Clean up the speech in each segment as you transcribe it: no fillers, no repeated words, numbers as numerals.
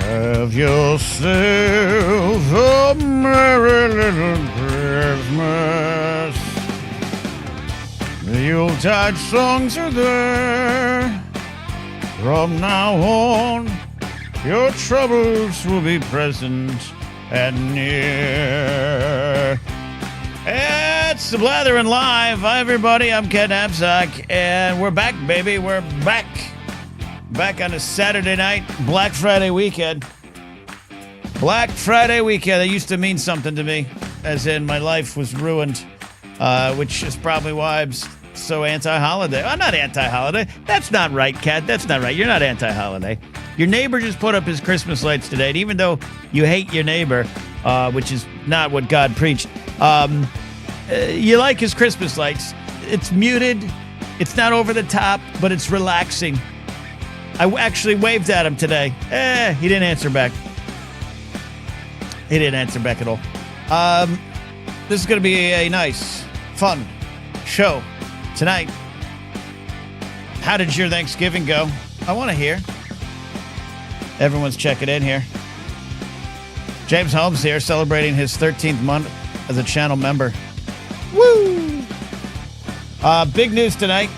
Have yourself a merry little Christmas. The Yuletide songs are there. From now on, your troubles will be present and near. It's the Blathering Live. Hi, everybody. I'm Ken Napzok, and we're back, baby. We're back. Back on a Saturday night, Black Friday weekend. Black Friday weekend. That used to mean something to me, as in my life was ruined, which is probably why I'm so anti-holiday. I'm not anti-holiday. That's not right, Kat. That's not right. You're not anti-holiday. Your neighbor just put up his Christmas lights today, and even though you hate your neighbor, which is not what God preached, you like his Christmas lights. It's muted. It's not over the top, but it's relaxing. I actually waved at him today. He didn't answer back. He didn't answer back at all. This is going to be a nice, fun show tonight. How did your Thanksgiving go? I want to hear. Everyone's checking in here. James Holmes here, celebrating his 13th month as a channel member. Woo! Big news tonight.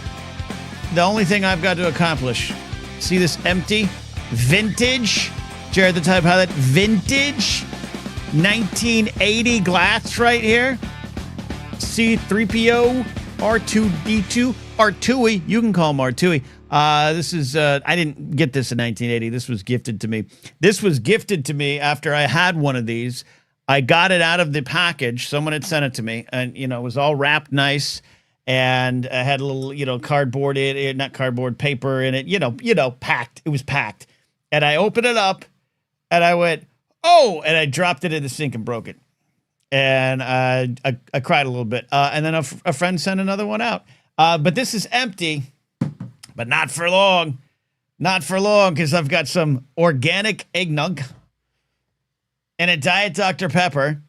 The only thing I've got to accomplish. See this empty, vintage, Jared the Type Pilot, vintage 1980 glass right here. C3PO, R2D2, R2E. You can call him R2E. This is, I didn't get this in 1980. This was gifted to me. This was gifted to me after I had one of these. I got it out of the package. Someone had sent it to me, and, you know, it was all wrapped nice. And I had a little, you know, cardboard in it, not cardboard, paper in it, you know, packed. It was packed. And I opened it up and I went, oh, and I dropped it in the sink and broke it. And I cried a little bit. And then a friend sent another one out. But this is empty, but not for long. Not for long, because I've got some organic eggnog and a Diet Dr. Pepper.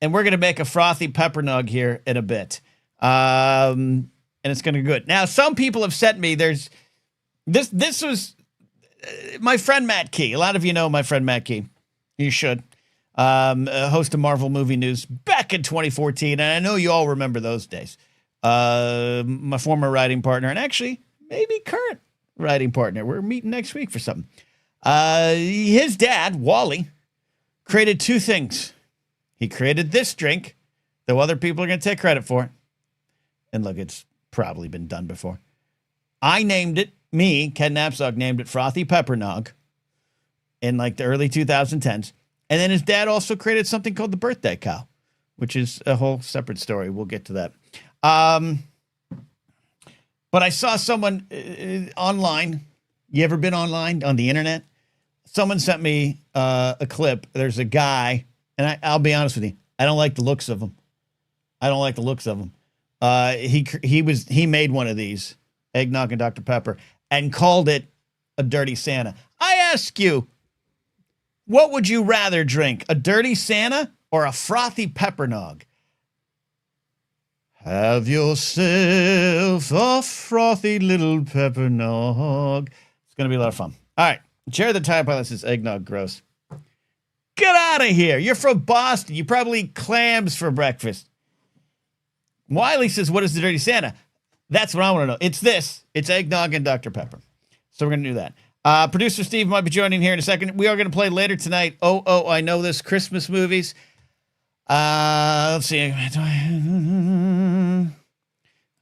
And we're going to make a frothy pepper nug here in a bit. And it's going to be good. Now, some people have sent me, this was my friend Matt Key. A lot of you know my friend Matt Key. You should. Host of Marvel Movie News back in 2014. And I know you all remember those days. My former writing partner, and actually maybe current writing partner. We're meeting next week for something. His dad, Wally, created two things. He created this drink, though other people are going to take credit for it. And look, it's probably been done before. I named it, Ken Napzok, named it Frothy Pepper Nog in like the early 2010s. And then his dad also created something called the Birthday Cow, which is a whole separate story. We'll get to that. But I saw someone online. You ever been online on the internet? Someone sent me a clip. There's a guy, and I'll be honest with you. I don't like the looks of him. He made one of these, eggnog and Dr. Pepper, and called it a dirty Santa. I ask you, what would you rather drink, a dirty Santa or a frothy pepper nog? Have yourself a frothy little pepper nog. It's going to be a lot of fun. All right. Jared the Time Pilot says eggnog gross. Get out of here. You're from Boston. You probably eat clams for breakfast. Wiley says, what is the dirty Santa? That's what I want to know. It's this. It's eggnog and Dr. Pepper. So we're going to do that. Producer Steve might be joining here in a second. We are going to play later tonight. Oh, I know this. Christmas movies. Let's see.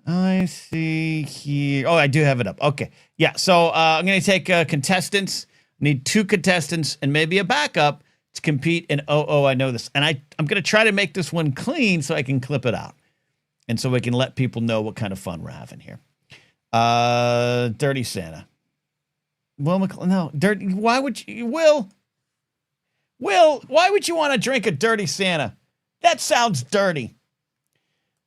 I see here. Oh, I do have it up. Okay. Yeah. So I'm going to take contestants. Need two contestants and maybe a backup to compete in I know this. And I'm going to try to make this one clean so I can clip it out. And so we can let people know what kind of fun we're having here. Dirty Santa. Well, no, dirty. Why would you, Will, why would you want to drink a dirty Santa? That sounds dirty.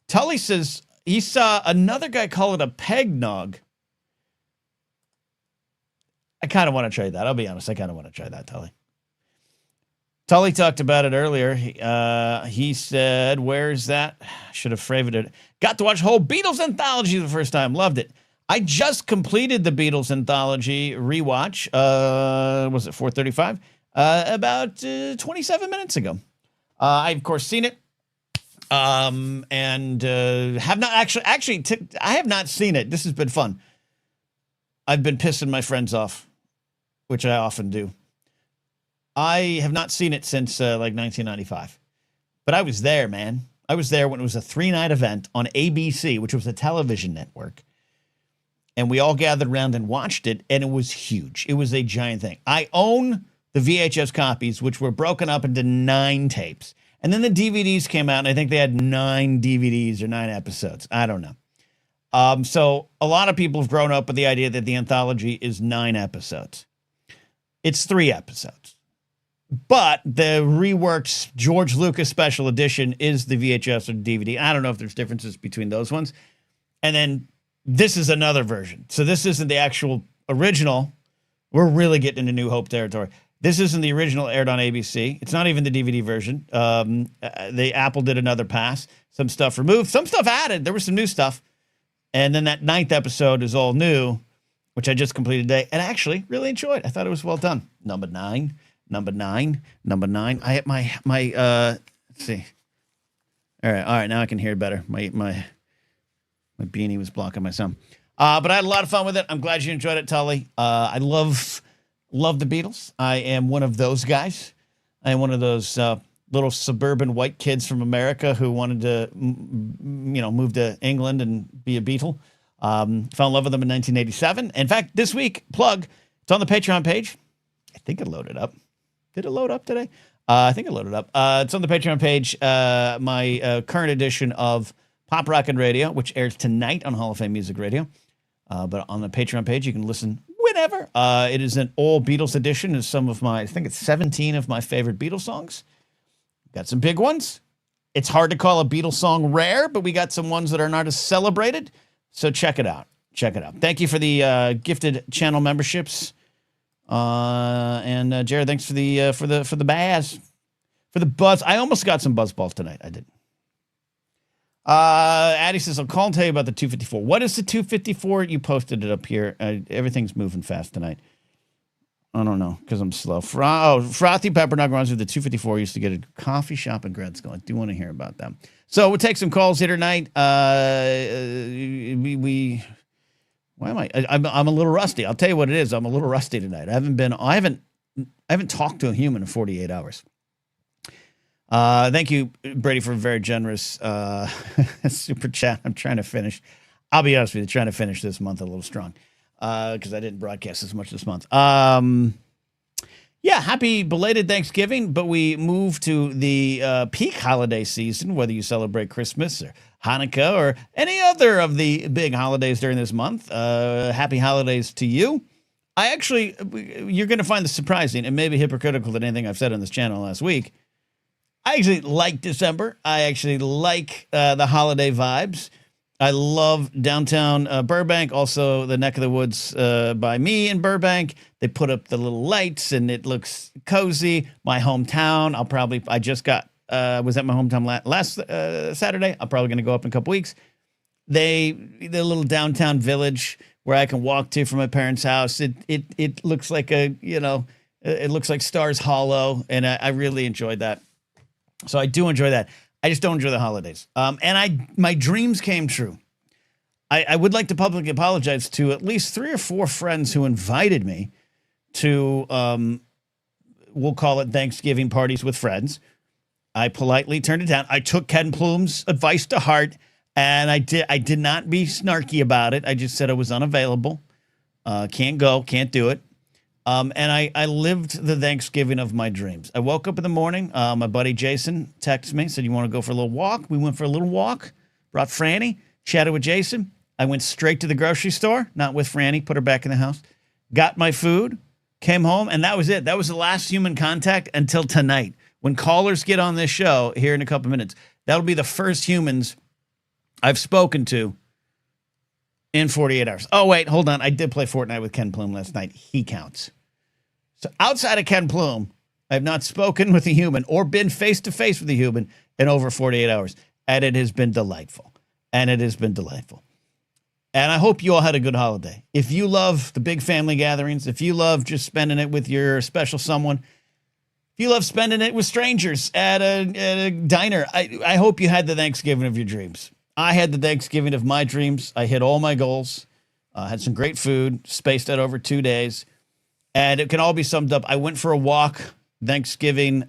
Tully says he saw another guy call it a peg nog. I kind of want to try that. I'll be honest. I kind of want to try that, Tully. Tully talked about it earlier. He said, where's that? Should have favorited it. Got to watch whole Beatles anthology the first time. Loved it. I just completed the Beatles anthology rewatch. Was it 435? about 27 minutes ago. I've, of course, seen it. And have not actually, I have not seen it. This has been fun. I've been pissing my friends off, which I often do. I have not seen it since like 1995, but I was there, man. I was there when it was a 3-night event on ABC, which was a television network. And we all gathered around and watched it, and it was huge. It was a giant thing. I own the VHS copies, which were broken up into 9 tapes. And then the DVDs came out, and I think they had 9 DVDs or 9 episodes. I don't know. So a lot of people have grown up with the idea that the anthology is 9 episodes. It's 3 episodes. But the reworked George Lucas special edition is the VHS or DVD. I don't know if there's differences between those ones. And then this is another version. So this isn't the actual original. We're really getting into New Hope territory. This isn't the original aired on ABC. It's not even the DVD version. The Apple did another pass. Some stuff removed, some stuff added. There was some new stuff. And then that 9th episode is all new, which I just completed today. And I actually really enjoyed. I thought it was well done. Number nine. I hit my let's see. All right. Now I can hear better. My beanie was blocking my sound. But I had a lot of fun with it. I'm glad you enjoyed it, Tully. I love the Beatles. I am one of those guys. I am one of those little suburban white kids from America who wanted to, move to England and be a Beatle. Fell in love with them in 1987. In fact, this week, it's on the Patreon page. I think it loaded up. Did it load up today? I think it loaded up. It's on the Patreon page. My current edition of Pop Rockin' Radio, which airs tonight on Hall of Fame Music Radio. But on the Patreon page, you can listen whenever. It is an all Beatles edition. Is some of I think it's 17 of my favorite Beatles songs. Got some big ones. It's hard to call a Beatles song rare, but we got some ones that are not as celebrated. So check it out. Thank you for the gifted channel memberships. And Jared, thanks for the buzz, for the buzz. I almost got some buzz balls tonight. I did. Addie says, I'll call and tell you about the 254. What is the 254? You posted it up here. Everything's moving fast tonight. I don't know, because I'm slow. Frothy Peppernog runs with the 254. Used to get a coffee shop in grad school. I do want to hear about them. So we'll take some calls here tonight. Why am I? I'm a little rusty. I'll tell you what it is. I'm a little rusty tonight. I haven't talked to a human in 48 hours. Thank you, Brady, for a very generous super chat. I'm trying to finish. I'll be honest with you, trying to finish this month a little strong because I didn't broadcast as much this month. Yeah, happy belated Thanksgiving, but we move to the peak holiday season, whether you celebrate Christmas or Hanukkah or any other of the big holidays during this month. Happy holidays to you. You're going to find this surprising and maybe hypocritical than anything I've said on this channel last week. I actually like December. I actually like the holiday vibes. I love downtown Burbank, also the neck of the woods by me in Burbank. They put up the little lights and it looks cozy. My hometown, I just was at my hometown last Saturday. I'm probably going to go up in a couple weeks. The little downtown village where I can walk to from my parents' house. It looks like it looks like Stars Hollow, and I really enjoyed that. So I do enjoy that. I just don't enjoy the holidays. And my dreams came true. I would like to publicly apologize to at least 3 or 4 friends who invited me to, we'll call it Thanksgiving parties with friends. I politely turned it down. I took Ken Plume's advice to heart, and I did not be snarky about it. I just said I was unavailable. Can't go, can't do it. And I lived the Thanksgiving of my dreams. I woke up in the morning. My buddy Jason texted me, said, you want to go for a little walk? We went for a little walk, brought Franny, chatted with Jason. I went straight to the grocery store, not with Franny, put her back in the house, got my food, came home, and that was it. That was the last human contact until tonight. When callers get on this show here in a couple minutes, that'll be the first humans I've spoken to in 48 hours. Oh, wait, hold on. I did play Fortnite with Ken Plume last night. He counts. So outside of Ken Plume, I have not spoken with a human or been face-to-face with a human in over 48 hours. And it has been delightful. And I hope you all had a good holiday. If you love the big family gatherings, if you love just spending it with your special someone, You love spending it with strangers at a diner. I hope you had the Thanksgiving of your dreams. I had the Thanksgiving of my dreams. I hit all my goals. Had some great food, spaced out over 2 days. And it can all be summed up. I went for a walk Friday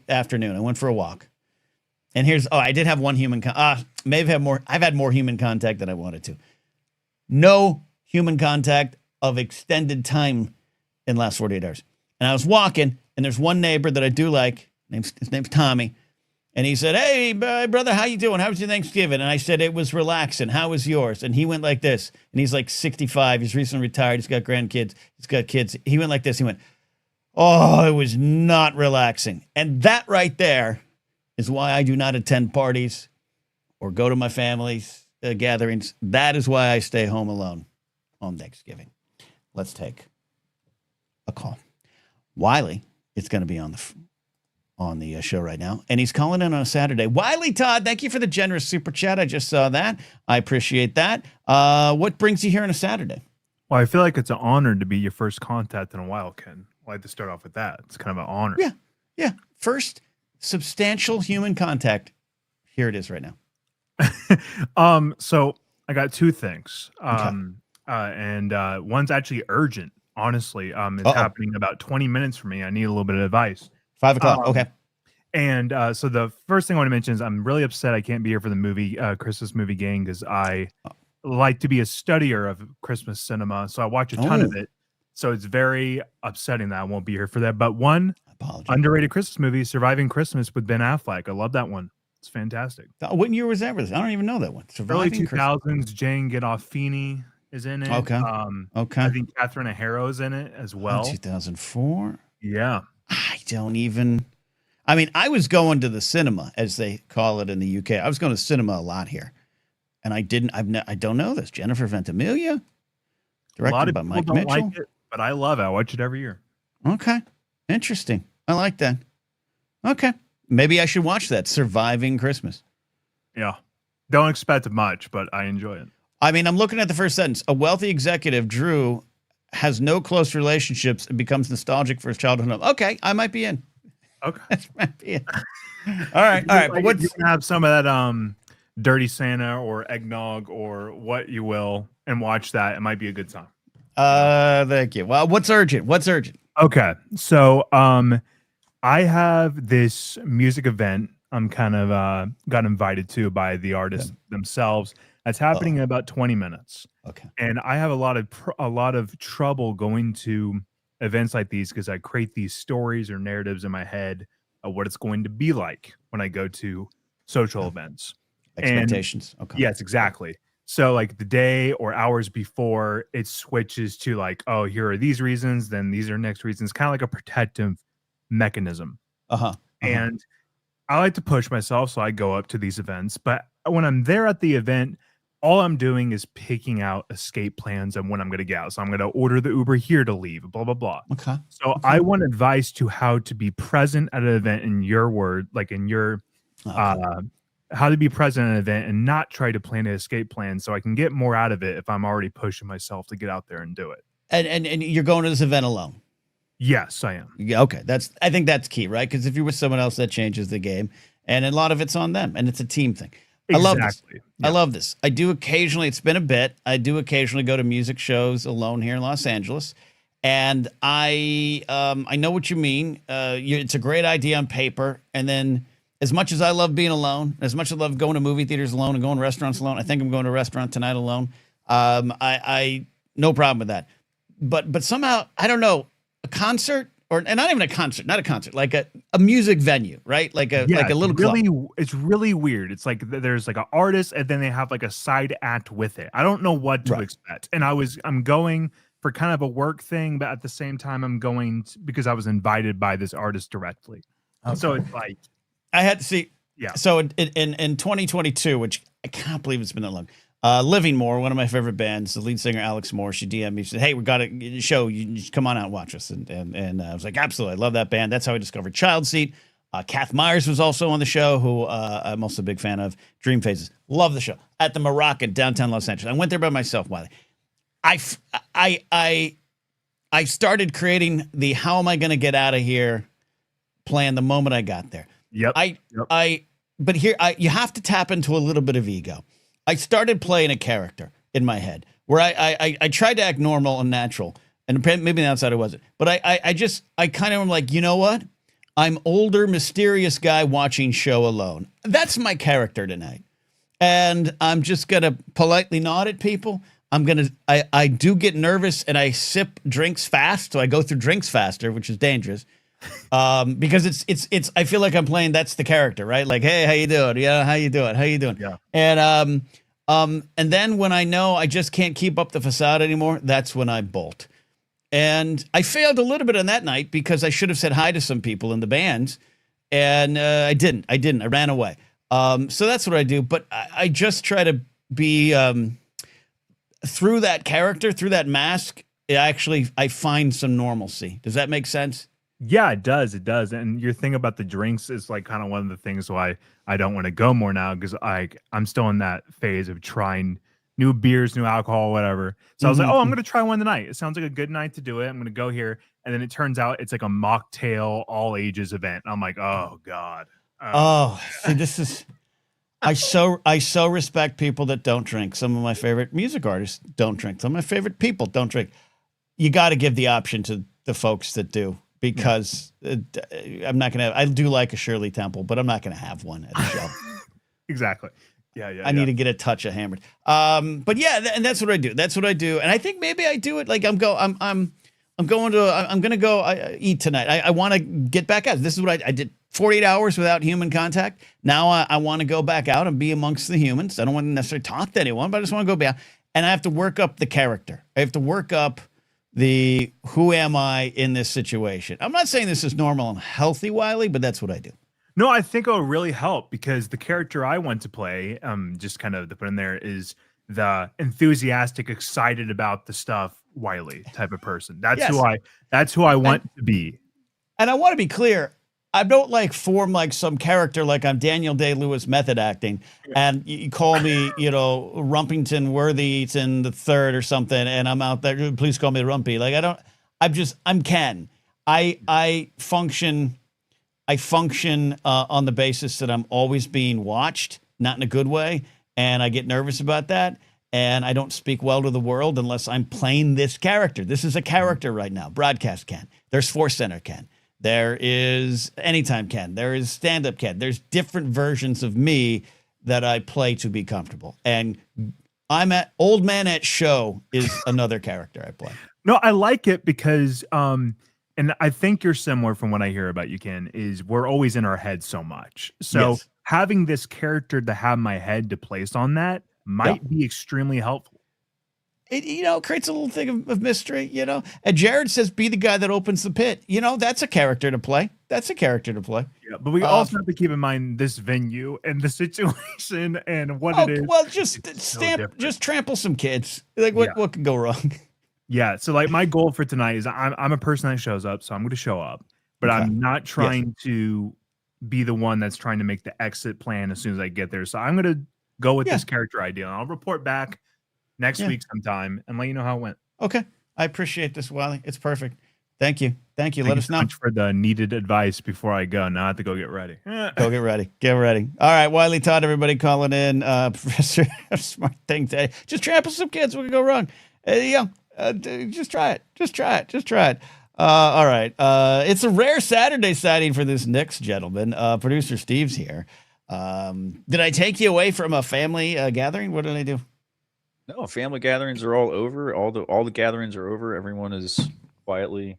afternoon. I went for a walk. And I did have one I've had more human contact than I wanted to. No human contact of extended time in the last 48 hours. And I was walking, and there's one neighbor that I do like. His name's Tommy. And he said, "Hey, brother, how you doing? How was your Thanksgiving?" And I said, "It was relaxing. How was yours?" And he went like this. And he's like 65. He's recently retired. He's got grandkids. He's got kids. He went like this. He went, "Oh, it was not relaxing." And that right there is why I do not attend parties or go to my family's gatherings. That is why I stay home alone on Thanksgiving. Let's take a call. Wiley is going to be on the show right now, and he's calling in on a Saturday. Wiley Todd, thank you for the generous super chat. I just saw that. I appreciate that. What brings you here on a Saturday? Well, I feel like it's an honor to be your first contact in a while, Ken. I'd like to start off with that. It's kind of an honor. Yeah. First substantial human contact. Here it is right now. So I got two things. Okay. And one's actually urgent. Honestly, it's happening in about 20 minutes for me. I need a little bit of advice. 5 o'clock. Okay. And so the first thing I want to mention is I'm really upset I can't be here for the movie Christmas movie gang, because I like to be a studier of Christmas cinema. So I watch a ton of it. So it's very upsetting that I won't be here for that. But one underrated Christmas movie, Surviving Christmas with Ben Affleck. I love that one. It's fantastic. What year was that? I don't even know that one. Early 2000s. Jane Gandolfini is in it. Okay. I think Catherine O'Hara is in it as well. 2004. Yeah. I was going to the cinema, as they call it in the UK. I was going to cinema a lot here. And I don't know this. Jennifer Ventimiglia, directed by Mike Mitchell. Like it, but I love it. I watch it every year. Okay. Interesting. I like that. Okay. Maybe I should watch that, Surviving Christmas. Yeah. Don't expect much, but I enjoy it. I'm looking at the first sentence. A wealthy executive, Drew, has no close relationships and becomes nostalgic for his childhood home. Okay, I might be in. Okay. That might be in. All right. But you can have some of that Dirty Santa or eggnog or what you will and watch that. It might be a good time. Thank you. Well, what's urgent? Okay. So I have this music event I'm kind of got invited to by the artists themselves. That's happening in about 20 minutes. Okay. And I have a lot of trouble going to events like these because I create these stories or narratives in my head of what it's going to be like when I go to social events. Expectations. Okay. Yes, exactly. So like the day or hours before, it switches to like, oh, here are these reasons, then these are next reasons, kind of like a protective mechanism. And I like to push myself, so I go up to these events. But when I'm there at the event, all I'm doing is picking out escape plans and when I'm going to get out. So I'm going to order the Uber here to leave, blah, blah, blah. Okay. So I want advice to how to be present at an event in your word, like in your, how to be present at an event and not try to plan an escape plan so I can get more out of it if I'm already pushing myself to get out there and do it. And you're going to this event alone? Yes, I am. Yeah, okay. I think that's key, right? Because if you're with someone else, that changes the game. And a lot of it's on them, and it's a team thing. Exactly. I love this. Yeah. I love this. I do occasionally, it's been a bit, I do occasionally go to music shows alone here in Los Angeles. And I know what you mean. It's a great idea on paper. And then as much as I love being alone, as much as I love going to movie theaters alone and going to restaurants alone, I think I'm going to a restaurant tonight alone. I no problem with that. But somehow, I don't know, a concert and not even a concert, like a music venue, right? Like a little club. It's really weird. It's like there's like an artist and then they have like a side act with it. I don't know what to expect. And I'm going for kind of a work thing, but at the same time, I'm going because I was invited by this artist directly. Okay. So it's like I had to see. Yeah. So in 2022, which I can't believe it's been that long. Living More, one of my favorite bands, the lead singer Alex Moore, she DM'd me. She said, "Hey, we got a show. You just come on out and watch us." And I was like, "Absolutely, I love that band." That's how I discovered Child Seat. Kath Myers was also on the show, who I'm also a big fan of. Dream Phases, love the show at the Moroccan, downtown Los Angeles. I went there by myself. Wiley, I started creating the how am I going to get out of here plan the moment I got there. Yep. But here, you have to tap into a little bit of ego. I started playing a character in my head where I tried to act normal and natural, and maybe on the outside I wasn't. But I kind of am like, you know what? I'm older, mysterious guy watching show alone. That's my character tonight. And I'm just going to politely nod at people. I do get nervous and I sip drinks fast. So I go through drinks faster, which is dangerous. Because it's, I feel like I'm playing, that's the character, right? Like, hey, how you doing? Yeah. How you doing? How you doing? Yeah. And then when I know I just can't keep up the facade anymore, that's when I bolt. And I failed a little bit on that night because I should have said hi to some people in the bands. And I didn't. I ran away. So that's what I do. But I just try to be, through that character, through that mask, I find some normalcy. Does that make sense? Yeah, it does. It does. And your thing about the drinks is like kind of one of the things why I don't want to go more now, because I'm still in that phase of trying new beers, new alcohol, whatever. So I was like, oh, I'm going to try one tonight. It sounds like a good night to do it. I'm going to go here. And then it turns out it's like a mocktail all ages event. And I'm like, oh God. See, this is, I so respect people that don't drink. Some of my favorite music artists don't drink. Some of my favorite people don't drink. You got to give the option to the folks that do, because I'm not going to, I do like a Shirley Temple, but I'm not going to have one at the show. Exactly. Yeah. I need to get a touch of hammered. But yeah, and that's what I do. That's what I do. And I think maybe I do it like I'm going to go eat tonight. I want to get back out. This is what I did. 48 hours without human contact. Now I want to go back out and be amongst the humans. I don't want to necessarily talk to anyone, but I just want to go back. And I have to work up the character. I have to work up the who am I in this situation. I'm not saying this is normal and healthy, Wiley, but that's what I do. No, I think it'll really help, because the character I want to play, just kind of to put in there, is the enthusiastic, excited about the stuff Wiley type of person. That's who I want to be. And I want to be clear. I don't like form like some character like I'm Daniel Day-Lewis method acting, and you call me, Rumpington Worthington the third or something, and I'm out there. Please call me Rumpy. Like I'm Ken. I function on the basis that I'm always being watched, not in a good way, and I get nervous about that. And I don't speak well to the world unless I'm playing this character. This is a character right now. Broadcast Ken. There's Force Center Ken. There is Anytime Ken. There is Stand-Up Ken. There's different versions of me that I play to be comfortable. And Old Man at Show is another character I play. No, I like it because, and I think you're similar from what I hear about you, Ken, is we're always in our head so much. So having this character to have my head to place on that might be extremely helpful. It, creates a little thing of mystery, And Jared says, be the guy that opens the pit. That's a character to play. That's a character to play. Yeah, but we also have to keep in mind this venue and the situation and what it is. Well, just trample some kids. Like what could go wrong? Yeah. So like my goal for tonight is I'm a person that shows up, so I'm going to show up, but I'm not trying to be the one that's trying to make the exit plan as soon as I get there. So I'm going to go with this character idea, and I'll report back next week sometime and let you know how it went. Okay. I appreciate this, Wiley. It's perfect. Thank you. Let us know. Much for the needed advice before I go. Now I have to go get ready. Go get ready. Get ready. All right. Wiley Todd, everybody calling in. Professor, smart thing today. Just trample some kids. What could go wrong? Just try it. Just try it. All right. It's a rare Saturday sighting for this next gentleman. Producer Steve's here. Did I take you away from a family gathering? What did I do? No, family gatherings are all over. All the gatherings are over. Everyone is quietly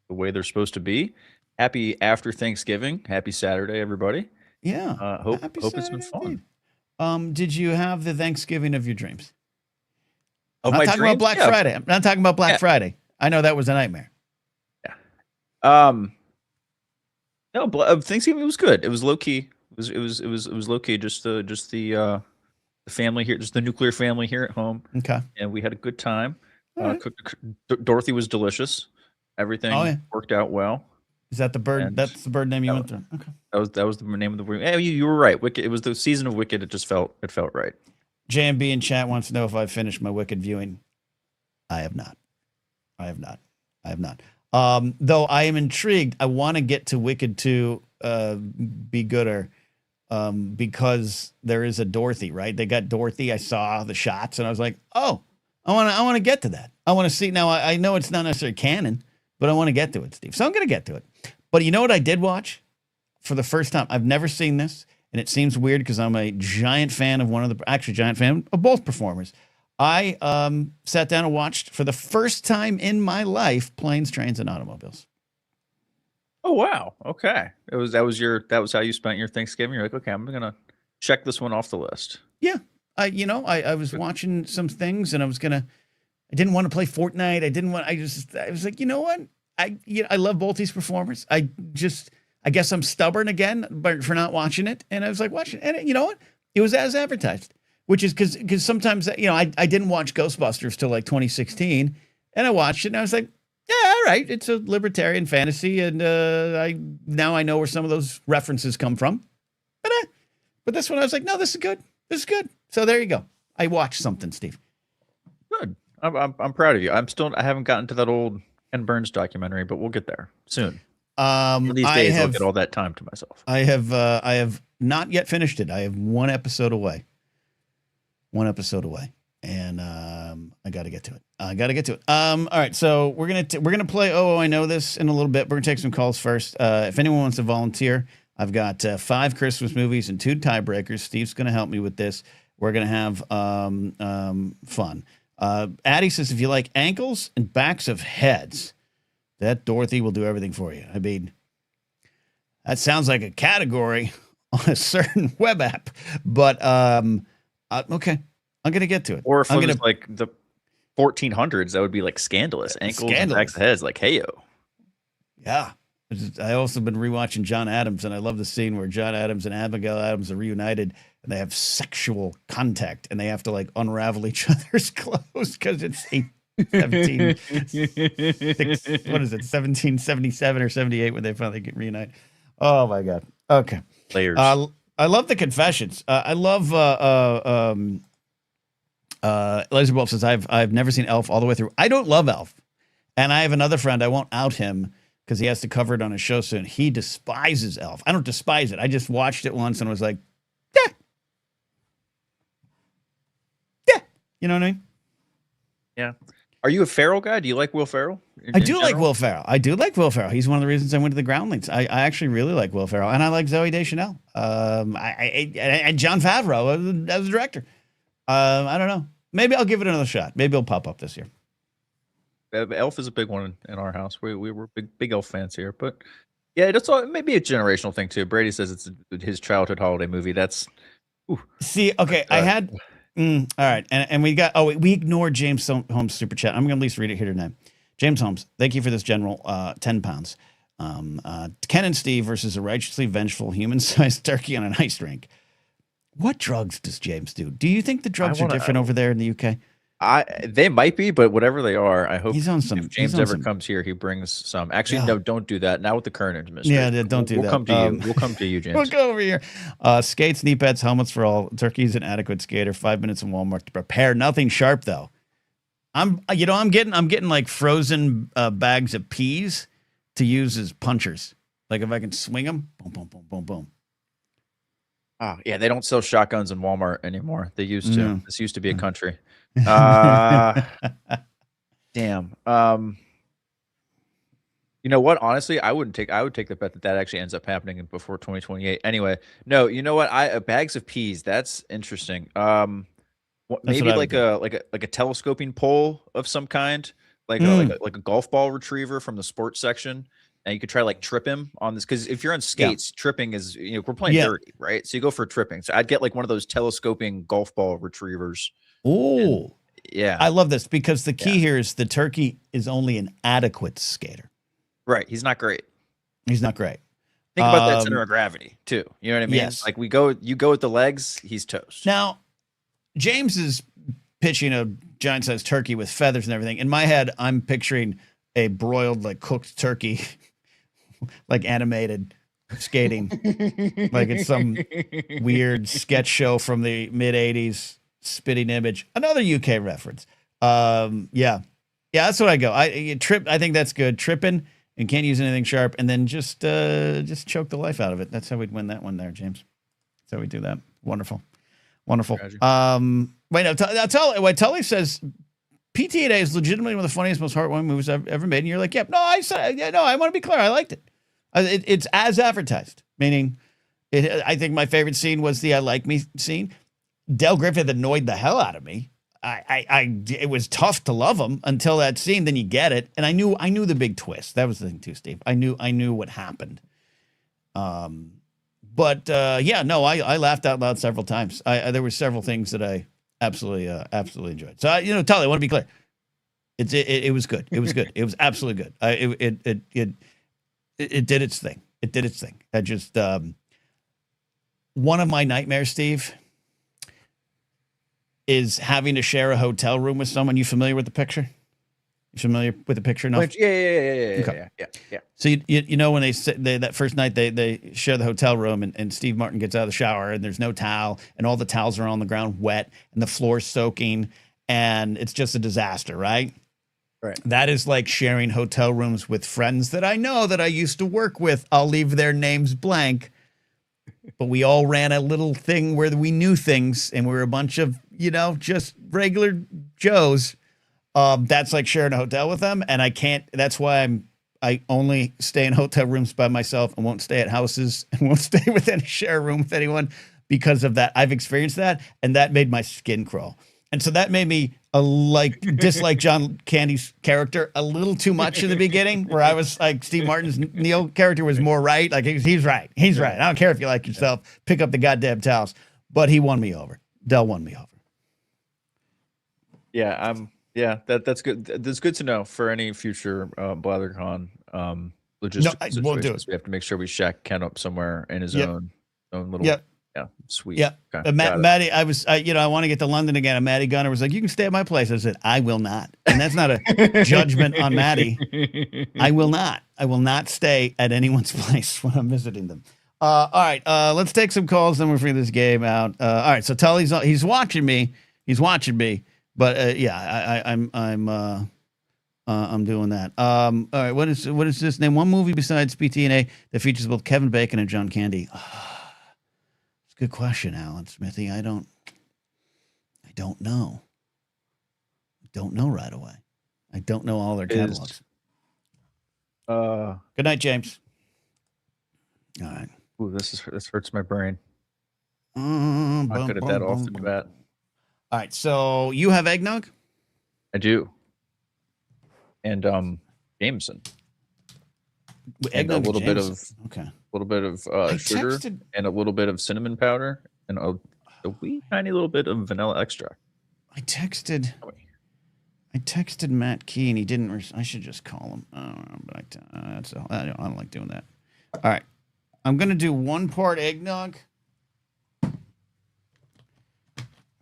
the way they're supposed to be. Happy after Thanksgiving. Happy Saturday, everybody. Yeah. Hope it's been fun. Did you have the Thanksgiving of your dreams? I'm not talking about Black Friday. I'm not talking about Black Friday. I know that was a nightmare. Yeah. No, Thanksgiving was good. It was low key. It was low key. Just the family here, just the nuclear family here at home. Okay. And we had a good time. Right. Dorothy was delicious. Everything worked out well. Is that the bird? That's the bird name you went through. Okay. That was the name of the bird. Yeah, you were right. Wicked. It was the season of Wicked. It felt right. JMB in chat wants to know if I've finished my Wicked viewing. I have not. Though I am intrigued. I want to get to Wicked 2, Be Gooder, because there is a Dorothy, right? They got Dorothy. I saw the shots and I was like, oh, I want to get to that. I want to see. Now, I know it's not necessarily canon, but I want to get to it, Steve. So I'm going to get to it. But you know what I did watch for the first time? I've never seen this, and it seems weird because I'm a giant fan of giant fan of both performers. I sat down and watched for the first time in my life Planes, Trains, and Automobiles. Oh wow! Okay, that was how you spent your Thanksgiving. You're like, okay, I'm gonna check this one off the list. Yeah, I was watching some things, and I didn't want to play Fortnite. I was like, you know what? I love both these performers. I guess I'm stubborn again, but for not watching it. And I was like, watching it. And you know what? It was as advertised, which is because sometimes, I didn't watch Ghostbusters till like 2016, and I watched it and I was like, yeah, all right. It's a libertarian fantasy. And now I know where some of those references come from. But this one, I was like, no, this is good. This is good. So there you go. I watched something, Steve. Good. I'm proud of you. I haven't gotten to that old Ken Burns documentary, but we'll get there soon. These days, I'll get all that time to myself. I have not yet finished it. I have one episode away, and I got to get to it. All right, so we're gonna play. Oh, I know this in a little bit. We're gonna take some calls first. If anyone wants to volunteer, I've got 5 Christmas movies and 2 tiebreakers. Steve's gonna help me with this. We're gonna have fun. Addie says, if you like ankles and backs of heads, that Dorothy will do everything for you. I mean, that sounds like a category on a certain web app, but okay, I'm gonna get to it. Or if it was like the 1400s, that would be like scandalous. Ankles and backs of heads, like heyo. Yeah. I also been rewatching John Adams, and I love the scene where John Adams and Abigail Adams are reunited, and they have sexual contact, and they have to like unravel each other's clothes because it's 1777 or 78 when they finally get reunited. Oh my God. Okay. Layers. I love the confessions. I love Laser Wolf says I've never seen Elf all the way through. I don't love Elf, and I have another friend. I won't out him because he has to cover it on his show soon. He despises Elf. I don't despise it. I just watched it once and was like, yeah. You know what I mean? Yeah. Are you a Ferrell guy? Do you like Will Ferrell? I do like Will Ferrell. He's one of the reasons I went to the Groundlings. I actually really like Will Ferrell, and I like Zooey Deschanel. And Jon Favreau as the director. I don't know. Maybe I'll give it another shot. Maybe it'll pop up this year. Elf is a big one in our house. We were big Elf fans here, but yeah, it's all maybe a generational thing too. Brady says it's his childhood holiday movie. That's see. Okay, I had. All right, and we got. Oh, we ignored James Holmes super chat. I'm going to at least read it here tonight. James Holmes, thank you for this general. 10 pounds. Ken and Steve versus a righteously vengeful human-sized turkey on an ice rink. What drugs does James do? Do you think the drugs are different over there in the UK? They might be, but whatever they are, I hope he's on some. If James ever comes here, he brings some. Actually, no, don't do that. Not with the current administration. Yeah, don't do that. We'll come to you. We'll come to you, James. We'll go over here. Skates, knee pads, helmets for all. Turkey's an adequate skater. 5 minutes in Walmart to prepare. Nothing sharp though. I'm getting like frozen bags of peas to use as punchers. Like if I can swing them, boom, boom, boom, boom, boom. Oh yeah, they don't sell shotguns in Walmart anymore. They used to. This used to be a country. Damn. You know what? Honestly, I would take the bet that actually ends up happening before 2028. Anyway, no, you know what? Bags of peas. That's interesting. Maybe like a telescoping pole of some kind, like a golf ball retriever from the sports section. And you could try like trip him on this because if you're on skates, tripping is we're playing dirty, right? So you go for tripping. So I'd get like one of those telescoping golf ball retrievers. Oh, yeah. I love this because the key here is the turkey is only an adequate skater. Right. He's not great. He's not great. Think about that center of gravity too. You know what I mean? Yes. Like you go with the legs, he's toast. Now, James is pitching a giant sized turkey with feathers and everything. In my head, I'm picturing a broiled, like cooked turkey, like animated skating, like it's some weird sketch show from the mid 80s. Spitting image, another UK reference. Yeah, Yeah, that's what I go. I think that's good. Tripping and can't use anything sharp, and then just choke the life out of it. That's how we'd win that one there, James. That's how we do that. Wonderful. Wait, now Tully says PTA is legitimately one of the funniest, most heartwarming movies I've ever made, and you're like, yep. No, I want to be clear. I liked it. It's as advertised, meaning I think my favorite scene was the "I like me" scene. Del Griffith annoyed the hell out of me. It was tough to love him until that scene. Then you get it, and I knew the big twist. That was the thing too, Steve. I knew what happened. But I laughed out loud several times. There were several things that I absolutely enjoyed. So Tully, I want to be clear. It was good. It was good. It was absolutely good. It did its thing. It did its thing. I just one of my nightmares, Steve, is having to share a hotel room with someone. You familiar with the picture? You familiar with the picture enough? Yeah. So you know when that first night they share the hotel room and Steve Martin gets out of the shower and there's no towel and all the towels are on the ground wet and the floor's soaking and it's just a disaster, right? Right. That is like sharing hotel rooms with friends that I know that I used to work with. I'll leave their names blank. But we all ran a little thing where we knew things and we were a bunch of, just regular Joes. That's like sharing a hotel with them. And that's why I only stay in hotel rooms by myself and won't stay at houses and won't stay with any share room with anyone because of that. I've experienced that and that made my skin crawl. And so that made me dislike John Candy's character a little too much in the beginning, where I was like, Steve Martin's Neil character was more right. Like he's right. He's right. I don't care if you like yourself, pick up the goddamn towels. But he won me over. Del won me over. Yeah, that's good. That's good to know for any future BlatherCon logistical situations. We have to make sure we shack Ken up somewhere in his own little. Yep. Yeah, sweet. Yeah. Okay, Maddie, I want to get to London again. And Maddie Gunner was like, you can stay at my place. I said, I will not. And that's not a judgment on Maddie. I will not stay at anyone's place when I'm visiting them. All right. Let's take some calls. Then we'll figure this game out. All right. So Tully's, he's watching me. But I'm doing that. All right. What is this name? One movie besides PTNA that features both Kevin Bacon and John Candy. Good question, Alan Smithy. I don't know. I don't know right away. I don't know all their catalogs. Good night, James. All right. Ooh, this hurts my brain. I'm not good at that off the bat. All right. So you have eggnog? I do. And Jameson. And a little bit of sugar and a little bit of cinnamon powder and a wee tiny little bit of vanilla extract. I texted Matt Key and he didn't. I should just call him. But I don't like doing that. All right, I'm gonna do 1 part eggnog.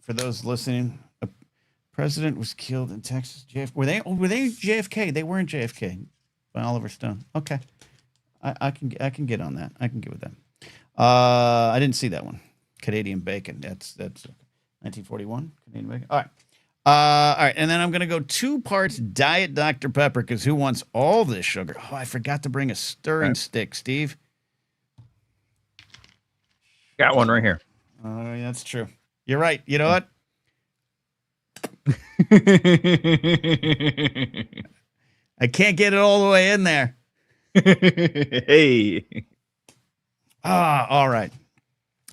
For those listening, a president was killed in Texas. Were they JFK? They weren't JFK. By Oliver Stone. Okay. I can get on that. I can get with that. I didn't see that one. Canadian bacon. That's 1941. Canadian bacon. All right. All right. And then I'm going to go 2 parts Diet Dr. Pepper because who wants all this sugar? Oh, I forgot to bring a stirring stick, Steve. Got one right here. Oh, yeah, that's true. You're right. You know what? I can't get it all the way in there. Hey. All right.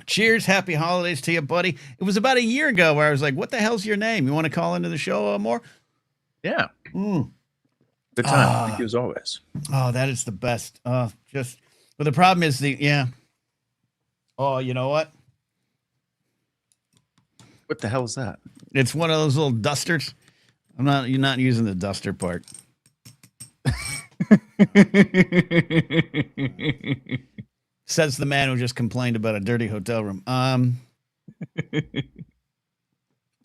Cheers. Happy holidays to you, buddy. It was about a year ago where I was like, what the hell's your name? You want to call into the show more? Yeah. Good time. Thank you as always. Oh, that is the best. But the problem is oh, you know what? What the hell is that? It's one of those little dusters. You're not using the duster part. Says the man who just complained about a dirty hotel room. Oh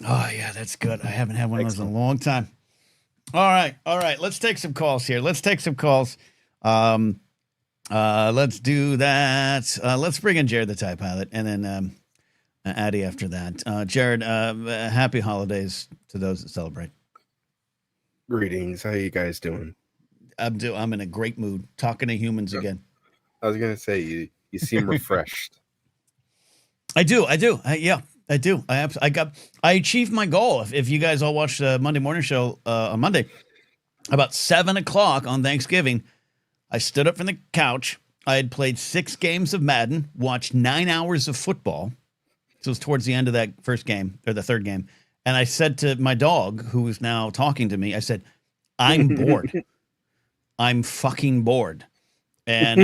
yeah, that's good. I haven't had one of those in a long time. All right. Let's take some calls here. Let's do that. Let's bring in Jared the Tie Pilot and then Addie after that. Jared, happy holidays to those that celebrate. Greetings. How you guys doing? I'm in a great mood talking to humans again. I was gonna say you seem refreshed. I do. Yeah, I do. I achieved my goal. If you guys all watched the Monday morning show on Monday, about 7:00 on Thanksgiving, I stood up from the couch. I had played 6 games of Madden, watched 9 hours of football. So it was towards the end of that first game or the third game. And I said to my dog, who is now talking to me, I said, I'm bored. I'm fucking bored. And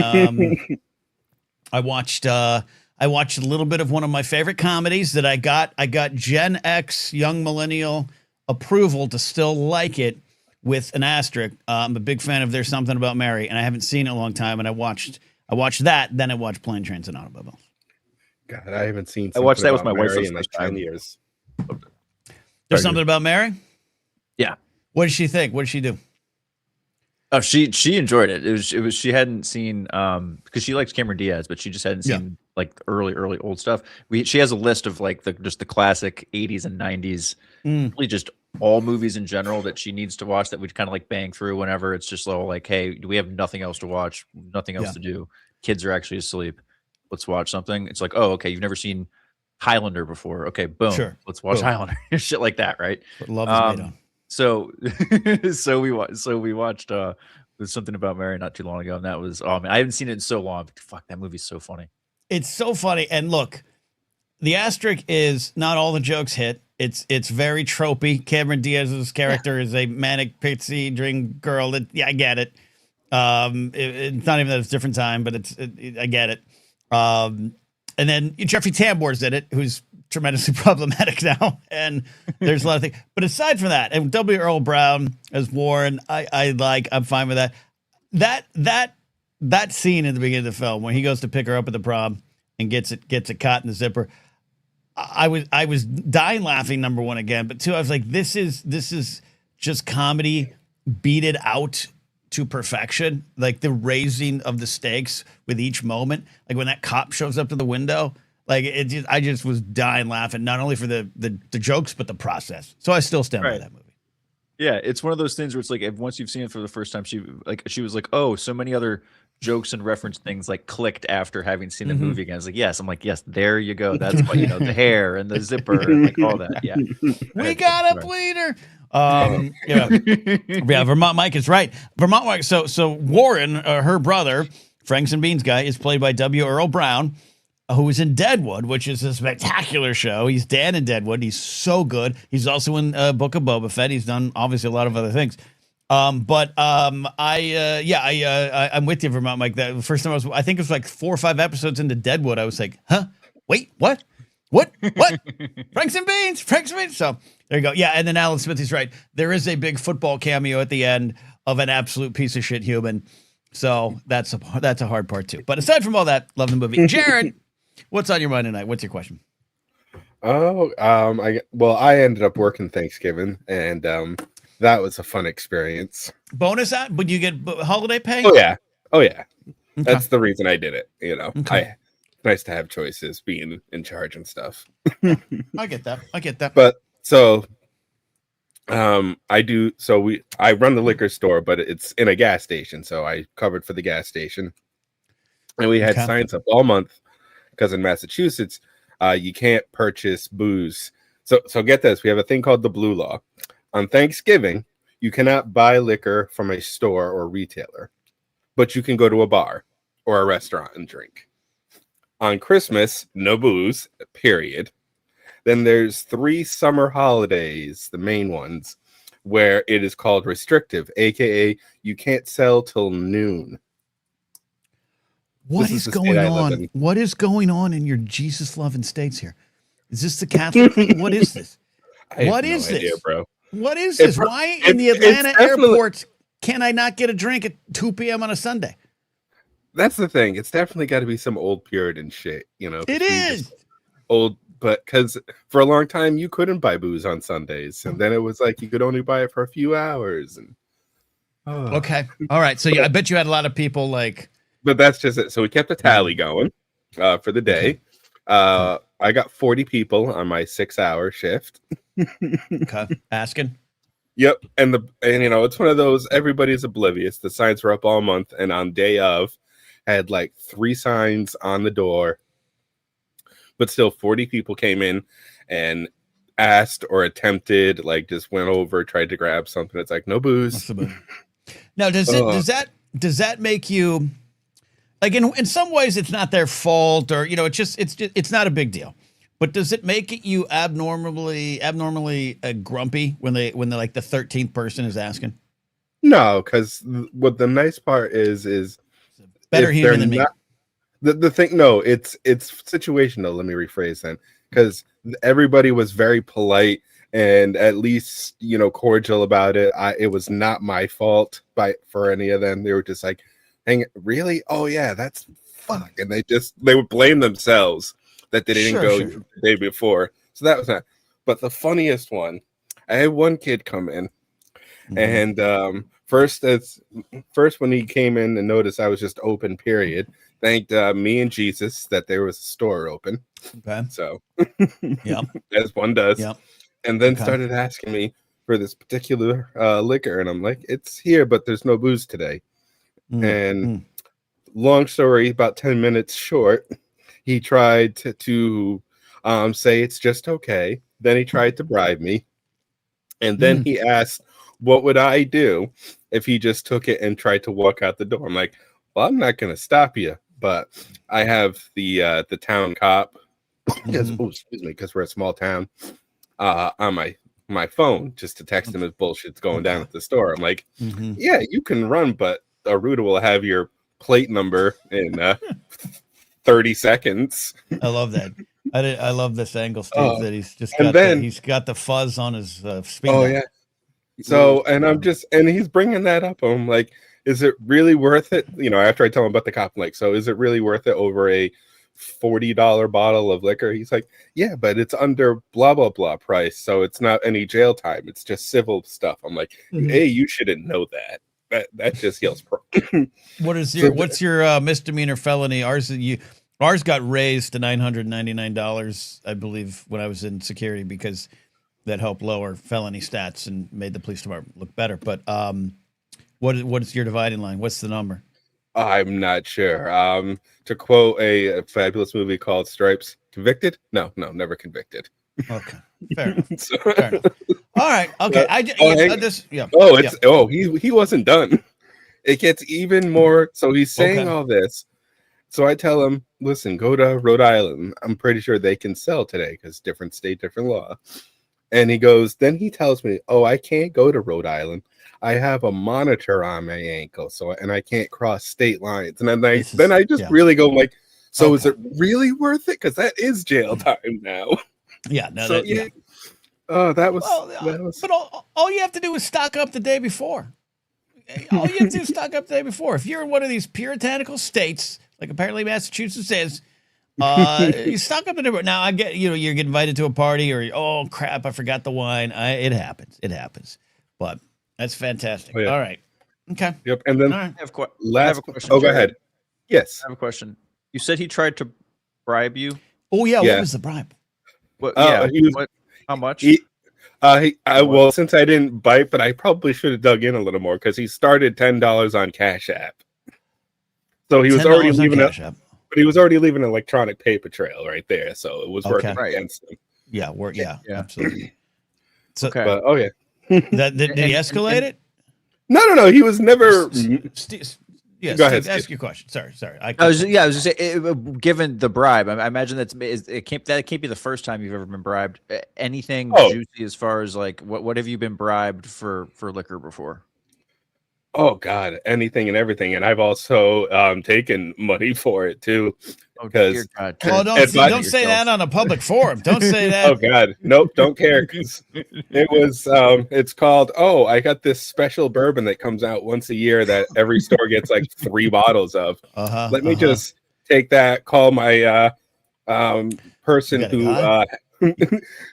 I watched a little bit of one of my favorite comedies that I got Gen X young millennial approval to still like it with an asterisk. I'm a big fan of There's Something About Mary, and I haven't seen it in a long time. And I watched that, then I watched Plane, Trains, and Automobiles. God, I haven't seen. I watched that with my wife in like 10 years. There's Something About Mary? Yeah. What did she think? What did she do? Oh, she enjoyed it. It was she hadn't seen because she likes Cameron Diaz, but she just hadn't seen like early old stuff. She has a list of like the classic 80s and 90s, really just all movies in general that she needs to watch that we'd kind of like bang through whenever it's just like, hey, we have nothing else to watch, nothing else to do. Kids are actually asleep. Let's watch something. It's like, oh, okay, you've never seen Highlander before. Okay, boom. Sure. Let's watch Highlander. Shit like that, right? What love is made on. So we watched There's Something About Mary not too long ago, and that was man, I haven't seen it in so long. But fuck, that movie's so funny. It's so funny. And look, the asterisk is not all the jokes hit. It's very tropey. Cameron Diaz's character is a manic pixie dream girl. I get it. It's not even that it's a different time, but I get it. And then Jeffrey Tambor's in it, who's tremendously problematic now. And there's a lot of things. But aside from that, and W. Earl Brown as Warren, I'm fine with that. That scene in the beginning of the film when he goes to pick her up at the prom and gets it caught in the zipper. I was dying laughing, number one, again, but two, I was like, this is just comedy beat it out to perfection. Like the raising of the stakes with each moment. Like when that cop shows up to the window, like I just was dying laughing, not only for the jokes, but the process. So I still stand by that movie. Yeah. It's one of those things where it's like, once you've seen it for the first time, she was like, oh, so many other jokes and reference things like clicked after having seen the movie again. I was like, yes. I'm like, yes, there you go. That's what, the hair and the zipper and like all that. Yeah. We got a bleeder. Yeah, Vermont Mike is right. Vermont Mike. So Warren, her brother, Franks and Beans guy, is played by W. Earl Brown, who is in Deadwood, which is a spectacular show. He's Dan in Deadwood. He's so good. He's also in Book of Boba Fett. He's done obviously a lot of other things. I'm with you, Vermont Mike. That first time I think it was like 4 or 5 episodes into Deadwood. I was like, huh? Wait, what? Franks and Beans. So there you go. Yeah, and then Alan Smith is right. There is a big football cameo at the end of an absolute piece of shit human. So that's a hard part too. But aside from all that, love the movie. Jared, what's on your mind tonight? What's your question? I ended up working Thanksgiving, and that was a fun experience. Bonus out? Would you get holiday pay? Oh yeah. Okay. That's the reason I did it. Okay. Nice to have choices, being in charge and stuff. I get that. But so, I run the liquor store, but it's in a gas station, so I covered for the gas station, and we had signs up all month because in Massachusetts, you can't purchase booze. So get this: we have a thing called the Blue Law. On Thanksgiving, you cannot buy liquor from a store or retailer, but you can go to a bar or a restaurant and drink. On Christmas, no booze, period. Then there's 3 summer holidays, the main ones, where it is called restrictive, aka you can't sell till noon. What is going on? What is going on in your Jesus loving states here? Is this the Catholic? What is this? What is this, bro? What is this? Why in the Atlanta airports can I not get a drink at 2 p.m. on a Sunday? That's the thing. It's definitely got to be some old Puritan shit, It is old, but because for a long time you couldn't buy booze on Sundays, and then it was like you could only buy it for a few hours. And okay, all right. So I bet you had a lot of people like. But that's just it. So we kept a tally going for the day. I got 40 people on my 6-hour shift. Okay. Asking. Yep, and it's one of those, everybody's oblivious. The signs were up all month, and on day of, had like 3 signs on the door, but still 40 people came in and asked or attempted, like just went over, tried to grab something. It's like no booze. Now, does that make you, like, in some ways it's not their fault, or it's not a big deal, but does it make you abnormally grumpy when they're like the 13th person is asking? No, because what the nice part is better human than me. The thing, no, it's situational. Let me rephrase then, because everybody was very polite and at least cordial about it. It was not my fault for any of them. They were just like, "Hang, really? Oh yeah, that's fuck," and they would blame themselves that they didn't go the day before. So that was not. But the funniest one, I had one kid come in, and first when he came in and noticed I was just open, period, thanked me and Jesus that there was a store open. Okay. So yeah, as one does. Yeah. And then started asking me for this particular liquor, and I'm like, it's here, but there's no booze today. And long story, about 10 minutes short, he tried to say it's just okay. Then he tried to bribe me, and then he asked, what would I do if he just took it and tried to walk out the door? I'm like, well, I'm not going to stop you, but I have the town cop, because we're a small town, on my phone, just to text him his bullshit's going down at the store. I'm like, yeah, you can run, but Aruda will have your plate number in 30 seconds. I love that. I love this angle, Steve, that he's just got he's got the fuzz on his speed. Oh yeah. So, and he's bringing that up. I'm like, is it really worth it? After I tell him about the cop, I'm like, so is it really worth it over a $40 bottle of liquor? He's like, yeah, but it's under blah blah blah price, so it's not any jail time, it's just civil stuff. I'm like, hey, you shouldn't know that just yells what's your misdemeanor felony? Ours got raised to $999, I believe, when I was in security, because that helped lower felony stats and made the police department look better. But what is your dividing line? What's the number? I'm not sure. To quote a fabulous movie called Stripes, convicted? No, never convicted. Okay, fair enough. Fair enough. All right, okay. He wasn't done. It gets even more. So he's saying all this. So I tell him, listen, go to Rhode Island. I'm pretty sure they can sell today, because different state, different law. And then he tells me, oh, I can't go to Rhode Island. I have a monitor on my ankle, and I can't cross state lines. And I just really go like, so is it really worth it? Because that is jail time now. Yeah. No, so, Oh, that was. But all you have to do is stock up the day before. All you have to do is stock up the day before. If you're in one of these puritanical states, like apparently Massachusetts is, you stock up the day before. Now I get, you get invited to a party, or oh crap, I forgot the wine. It happens. But that's fantastic. Oh, yeah. All right. Okay. Yep. And then I have a question. Oh, go ahead. Yes. I have a question. You said he tried to bribe you. Oh yeah. What was the bribe? How much? Well, since I didn't bite, but I probably should have dug in a little more, because he started $10 on Cash App. So he was already leaving but he was already leaving an electronic paper trail right there. So it was working against him. Yeah. Yeah. Absolutely. So, but, oh yeah. Did he escalate it? No. He was never. Yes. Go ahead. Ask your question. Sorry. I was just saying, given the bribe, I imagine that can't be the first time you've ever been bribed. Anything juicy as far as like what have you been bribed for liquor before? Oh God, anything and everything, and I've also taken money for it too. Because don't say that on a public forum. Don't say that. Oh God, nope, don't care. Because it was it's called. Oh, I got this special bourbon that comes out once a year that every store gets like 3 bottles of. Let me just take that. Call my person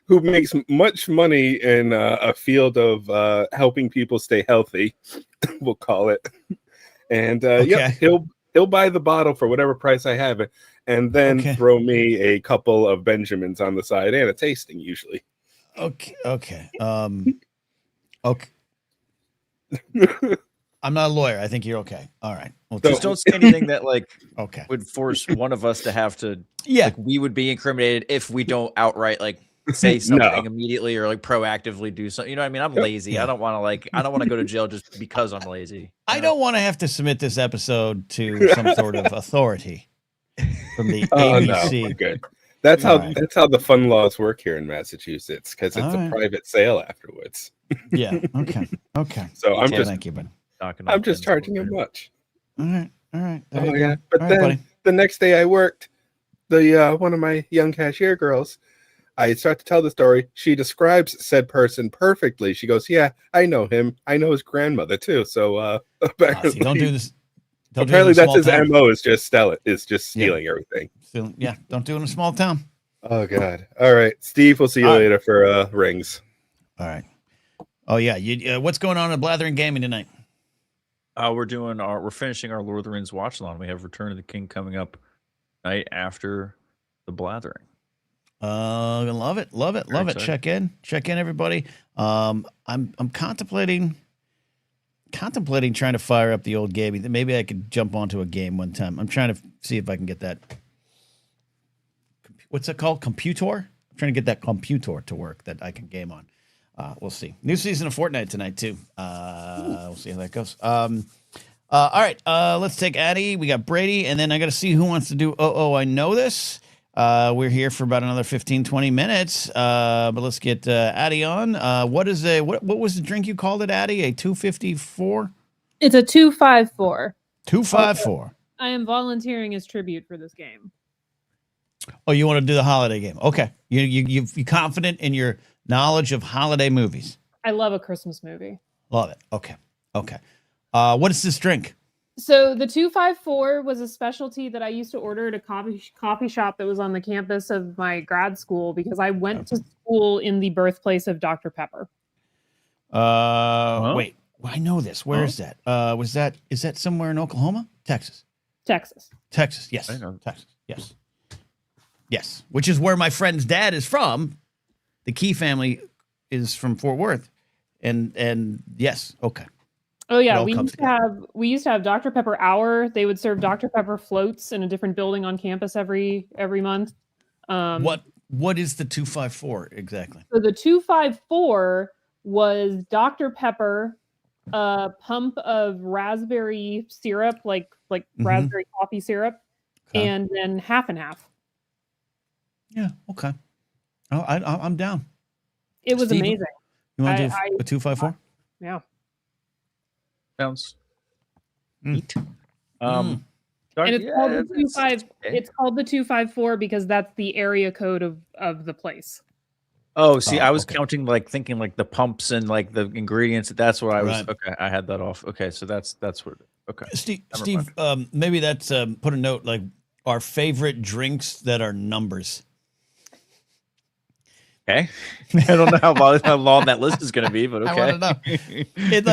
who makes much money in a field of helping people stay healthy. We'll call it, and he'll buy the bottle for whatever price I have it, and then throw me a couple of Benjamins on the side and a tasting usually. Okay. Okay. I'm not a lawyer. I think you're okay. All right. Well, just don't say anything that okay would force one of us to have to. Yeah. Like we would be incriminated if we don't outright say something immediately or proactively do something. You know what I mean? I'm lazy. Yeah. I don't want to go to jail just because I'm lazy. I don't want to have to submit this episode to some sort of authority from the ABC. No, good. That's how the fun laws work here in Massachusetts, because it's a private sale afterwards. Yeah. Okay. So I'm thank you, buddy. I'm just charging him much. All right. There you go. But then the next day I worked, the one of my young cashier girls, I start to tell the story. She describes said person perfectly. She goes, "Yeah, I know him. I know his grandmother too." So apparently, don't do this. Apparently, that's his MO. Is just stealing everything. Yeah, don't do it in a small town. Oh God! All right, Steve. We'll see you later for rings. All right. Oh yeah. What's going on at Blathering Gaming tonight? We're finishing our Lord of the Rings watch along. We have Return of the King coming up night after the Blathering. Love it. Check in, everybody. I'm contemplating trying to fire up the old gaming. Maybe I could jump onto a game one time. I'm trying to see if I can get that. What's it called? Computor? I'm trying to get that computer to work that I can game on. We'll see. New season of Fortnite tonight too. We'll see how that goes. All right. Let's take Addie. We got Brady, and then I got to see who wants to do. I know this. We're here for about another 15, 20 minutes. But let's get Addie on. What was the drink you called it, Addie? A 254? It's a 254. 254. I am volunteering as tribute for this game. Oh, you want to do the holiday game? Okay. You're confident in your knowledge of holiday movies. I love a Christmas movie. Love it. Okay. What is this drink? So the 254 was a specialty that I used to order at a coffee shop that was on the campus of my grad school because I went to school in the birthplace of Dr. Pepper. Wait. I know this. Where is that? Is that somewhere in Oklahoma? Texas. Texas. Yes. I know. Texas. Yes. Which is where my friend's dad is from. The Key family is from Fort Worth. And yes. Okay. Oh yeah, we used to have Dr. Pepper Hour. They would serve Dr. Pepper floats in a different building on campus every month. What is the 254 exactly? So the 254 was Dr. Pepper, a pump of raspberry syrup, like raspberry coffee syrup, and then half and half. Yeah. Okay. Oh, I'm down. It was amazing. You want to do a 254? Yeah. Sounds neat. And it's called the It's called the 254 because that's the area code of the place. Oh, see, I was counting thinking the pumps and the ingredients. That's what I was. Right. Okay, I had that off. Okay, so that's what. Okay, Steve, maybe that's put a note our favorite drinks that are numbers. Okay, I don't know how long that list is going to be, but okay. I want to know. It's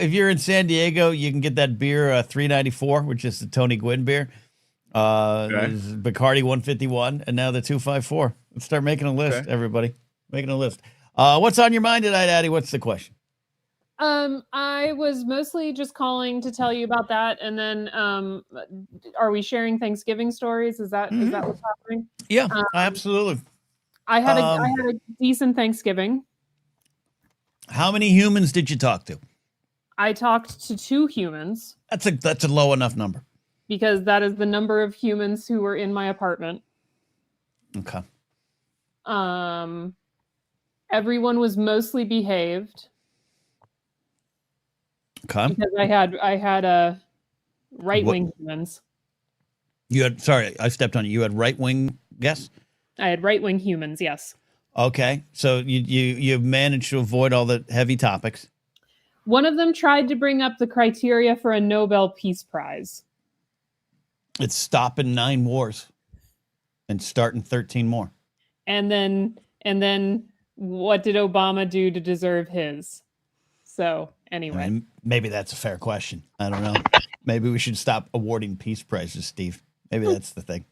if you're in San Diego, you can get that beer $3.94, which is the Tony Gwynn beer. Bacardi 151, and now the 254. Let's start making a list, everybody. Making a list. What's on your mind tonight, Addie? What's the question? I was mostly just calling to tell you about that, and then are we sharing Thanksgiving stories? Is that what's happening? Yeah, absolutely. I had a decent Thanksgiving. How many humans did you talk to? I talked to 2 humans. That's a low enough number. Because that is the number of humans who were in my apartment. Okay. Everyone was mostly behaved. Okay. Because I had a right-wing humans. Sorry, I stepped on you. You had right-wing, yes? I had right-wing humans, yes. Okay, so you managed to avoid all the heavy topics. One of them tried to bring up the criteria for a Nobel Peace Prize. It's stopping 9 wars and starting 13 more. And then what did Obama do to deserve his? So anyway. I mean, maybe that's a fair question. I don't know. Maybe we should stop awarding peace prizes, Steve. Maybe that's the thing.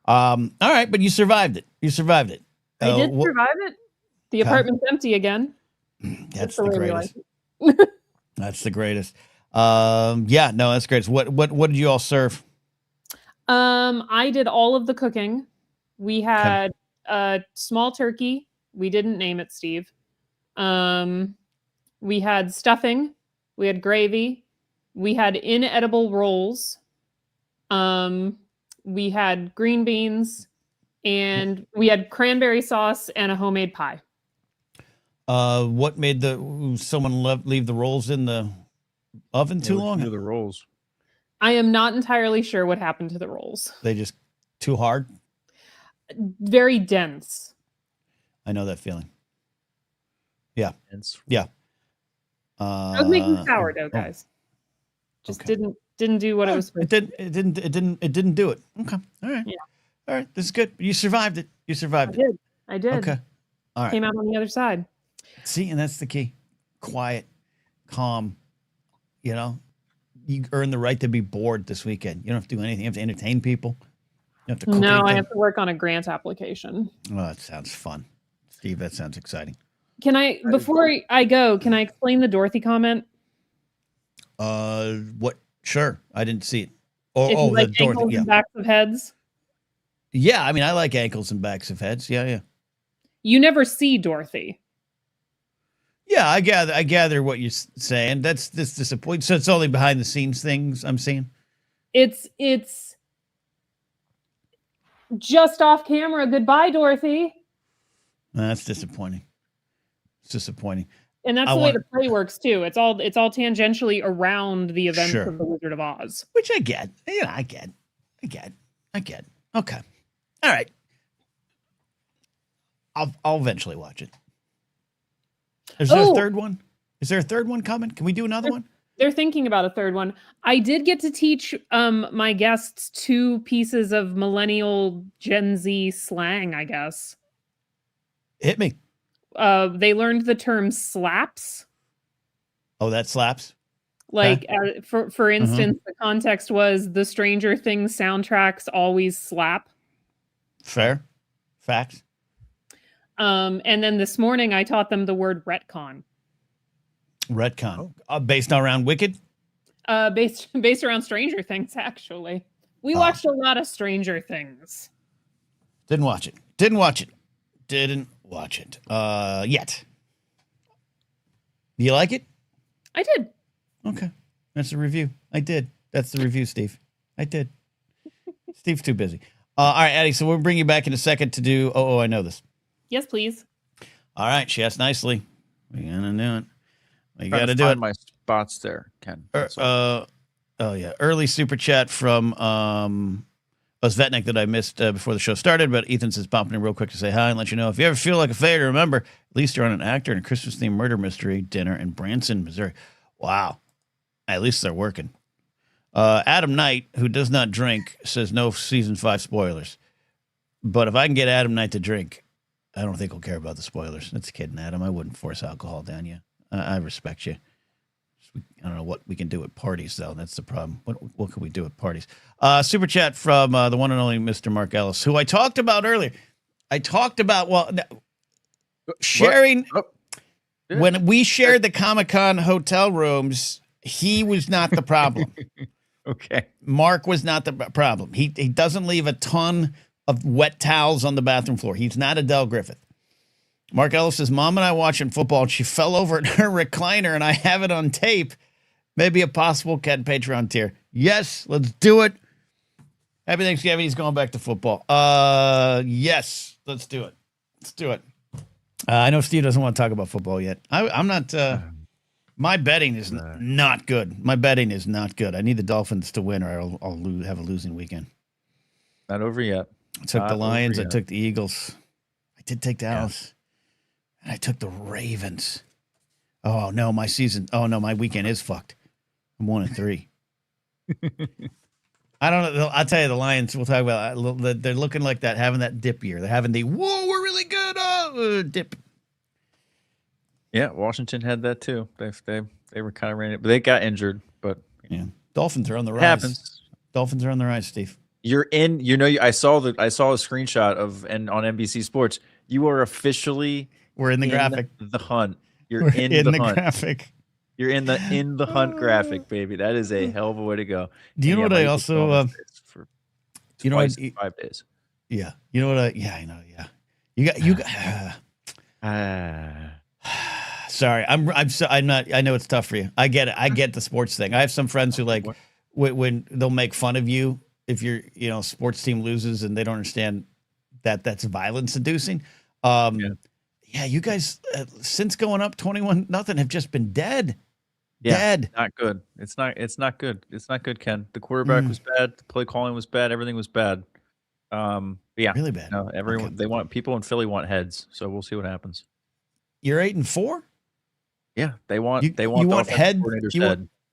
All right, but you survived it. I did survive it. The apartment's empty again. That's the greatest. That's the greatest. Yeah, no, that's great. So what did you all serve? I did all of the cooking. We had a small turkey. We didn't name it, Steve. We had stuffing. We had gravy. We had inedible rolls. We had green beans, and we had cranberry sauce and a homemade pie. What made someone leave the rolls in the oven too long? The rolls. I am not entirely sure what happened to the rolls. They just too hard? Very dense. I know that feeling. Yeah. Dense. Yeah. I was making sourdough, guys. Just didn't do what it was supposed to. It didn't do it. Okay. All right. Yeah. All right. This is good. You survived it. I did. Okay. All right. Came out on the other side. See, and that's the key. Quiet, calm. You know, you earn the right to be bored this weekend. You don't have to do anything. You have to entertain people. You have to cook anything. I have to work on a grant application. Oh, that sounds fun. Steve, that sounds exciting. Can I, before I go, can I explain the Dorothy comment? What? Sure. I didn't see it. The Dorothy. And backs of heads. Yeah, I mean, I like ankles and backs of heads. Yeah. You never see Dorothy. Yeah, I gather what you're saying. That's disappointing. So it's only behind the scenes things I'm seeing. It's just off camera. Goodbye, Dorothy. That's disappointing. It's disappointing. And that's the way the play works too. It's all tangentially around the events of the Wizard of Oz. Which I get. Yeah, I get. Okay. All right. I'll eventually watch it. Is there a third one? Is there a third one coming? Can we do another one? They're thinking about a third one. I did get to teach my guests 2 pieces of millennial Gen Z slang, I guess. Hit me. They learned the term slaps. Oh, that slaps? Like, for instance, the context was the Stranger Things soundtracks always slap. Fair. Facts. And then this morning I taught them the word retcon. Retcon. Based around Wicked? Based around Stranger Things, actually. We watched a lot of Stranger Things. Didn't watch it. Yet. Do you like it? I did. Okay. That's the review. I did. That's the review, Steve. I did. Steve's too busy. All right, Addie, so we'll bring you back in a second to do I Know This. Yes, please. All right, she asked nicely. We're gonna do it. We gotta do it. My spots there, Ken. Early super chat from Osvetnik that I missed before the show started, but Ethan says popping in real quick to say hi and let you know if you ever feel like a failure, remember at least you're on an actor in a Christmas themed murder mystery dinner in Branson, Missouri. Wow, at least they're working. Adam Knight, who does not drink, says no season 5 spoilers. But if I can get Adam Knight to drink, I don't think he'll care about the spoilers. That's kidding, Adam. I wouldn't force alcohol down you. I respect you. I don't know what we can do at parties, though. That's the problem. What can we do at parties? Super chat from the one and only Mr. Mark Ellis, who I talked about earlier. Sharing. When we shared the Comic-Con hotel rooms, he was not the problem. Okay. Mark was not the problem. He doesn't leave a ton of wet towels on the bathroom floor. He's not Adele Griffith. Mark Ellis says, Mom and I watching football, and she fell over in her recliner, and I have it on tape. Maybe a possible Ken Patreon tier. Yes, let's do it. Happy Thanksgiving. He's going back to football. Yes, let's do it. Let's do it. I know Steve doesn't want to talk about football yet. I'm not. My betting is not good. My betting is not good. I need the Dolphins to win, or I'll have a losing weekend. Not over yet. I took the Lions. I took the Eagles. I did take Dallas. Yeah. And I took the Ravens. Oh, no, my weekend is fucked. I'm 1-3. I don't know. I'll tell you, the Lions, we'll talk about that. They're looking like that, having that dip year. They're having whoa, we're really good dip. Yeah, Washington had that too. They were kind of running it, but they got injured. But yeah, Dolphins are on the rise. Happens. Dolphins are on the rise, Steve. You're in. I saw a screenshot on NBC Sports. You are officially we're in the graphic, the hunt. You're We're in the hunt. graphic. You're in the hunt graphic, baby. That is a hell of a way to go. Do you know what I also? For you know what? 5 days. Yeah. You know what? I know. Yeah. You got. Sorry, I'm not. I know it's tough for you. I get it. I get the sports thing. I have some friends who like when they'll make fun of you if your sports team loses and they don't understand that that's violence inducing. Yeah, you guys since going up 21-0 have just been dead. Yeah, dead. Not good. It's not good. It's not good, Ken. The quarterback was bad. The play calling was bad. Everything was bad. Yeah, really bad. No, everyone they want people in Philly want heads. So we'll see what happens. You're 8-4. Yeah, they want you want heads.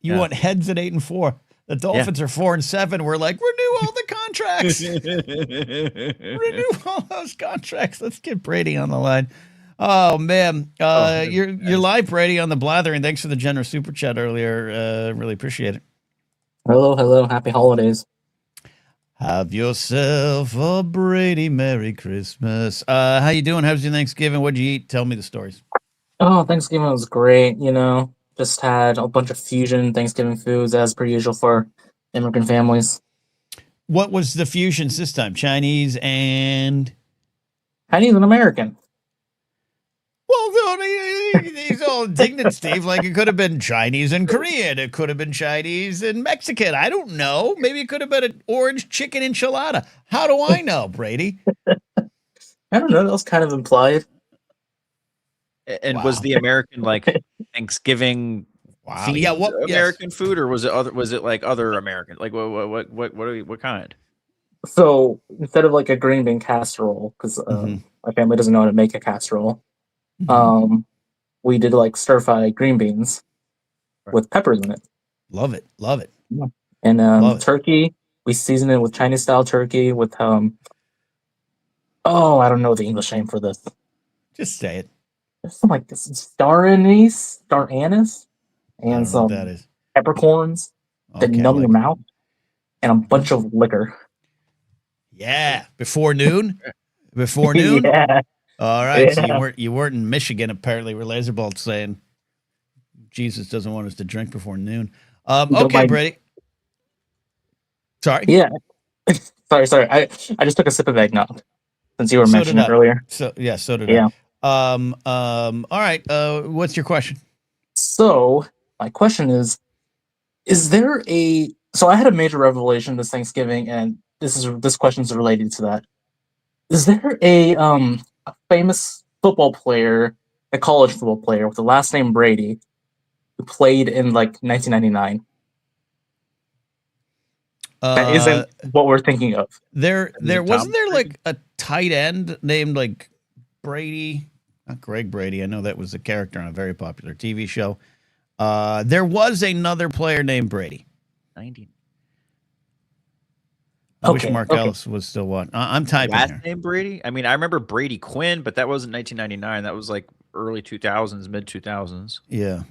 You want heads at 8-4. The Dolphins are 4-7. We're like, renew all the contracts. Renew all those contracts. Let's get Brady on the line. Oh man, you're live, Brady, on the Blathering. Thanks for the generous super chat earlier. Really appreciate it. Hello. Happy holidays. Have yourself a Brady Merry Christmas. How you doing? How's your Thanksgiving? What'd you eat? Tell me the stories. Oh, Thanksgiving was great. Just had a bunch of fusion Thanksgiving foods as per usual for immigrant families. What was the fusions this time? Chinese and American. Well, he's all indignant, Steve. Like it could have been Chinese and Korean. It could have been Chinese and Mexican. I don't know. Maybe it could have been an orange chicken enchilada. How do I know, Brady? I don't know. That was kind of implied. And was the American like Thanksgiving? Wow. Yeah. What American food, or was it other? Was it like other American? Like what kind? So instead of like a green bean casserole, because my family doesn't know how to make a casserole, we did like stir fry green beans with peppers in it. Love it. Yeah. And turkey, we season it with Chinese style turkey with I don't know the English name for this. Just say it. Something like this. Star anise, and some that is. peppercorns that numb your mouth, and a bunch of liquor. Yeah, before noon. Before noon. Yeah. All right. Yeah. So you weren't in Michigan apparently, where Laserbolt's saying Jesus doesn't want us to drink before noon. Okay, Brady. Sorry. Yeah. sorry. I just took a sip of eggnog since you were mentioning it earlier. So did I. All right. What's your question? So my question is there so I had a major revelation this Thanksgiving, and this question is related to that. Is there a famous football player, a college football player with the last name Brady, who played in like 1999? That isn't what we're thinking of. There wasn't there like a tight end named like Brady, not Greg Brady. I know that was a character on a very popular TV show. There was another player named Brady. 90. I wish Mark Ellis was still one. I'm typing last here. name Brady? I mean, I remember Brady Quinn, but that wasn't 1999. That was like early 2000s, mid 2000s. Yeah.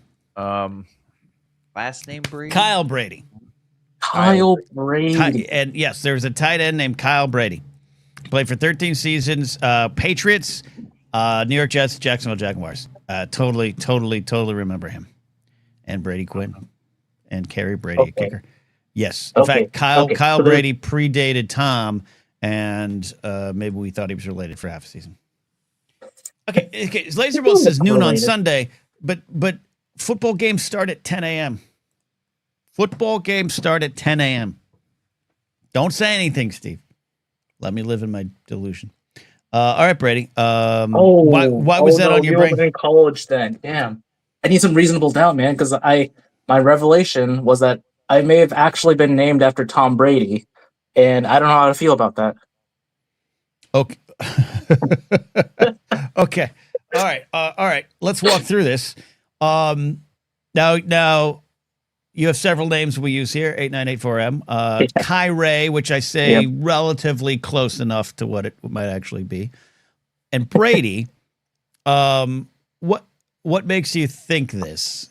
Last name Brady? Kyle Brady. Kyle Brady. And yes, there was a tight end named Kyle Brady. Played for 13 seasons. Patriots, New York Jets, Jacksonville Jaguars. Totally remember him. And Brady Quinn. And Kerry Brady, a kicker. Yes. In fact, Kyle Brady predated Tom, and maybe we thought he was related for half a season. Okay. Laserbolt says noon on Sunday, but football games start at 10 a.m. Football games start at 10 a.m. Don't say anything, Steve. Let me live in my delusion. All right, Brady. Why was that on your brain? In college then. Damn. I need some reasonable doubt, man, because my revelation was that I may have actually been named after Tom Brady, and I don't know how to feel about that. Okay. Okay. All right. Let's walk through this. Now you have several names we use here, 8984M. Kyrie, which I say relatively close enough to what it might actually be. And Brady, what makes you think this?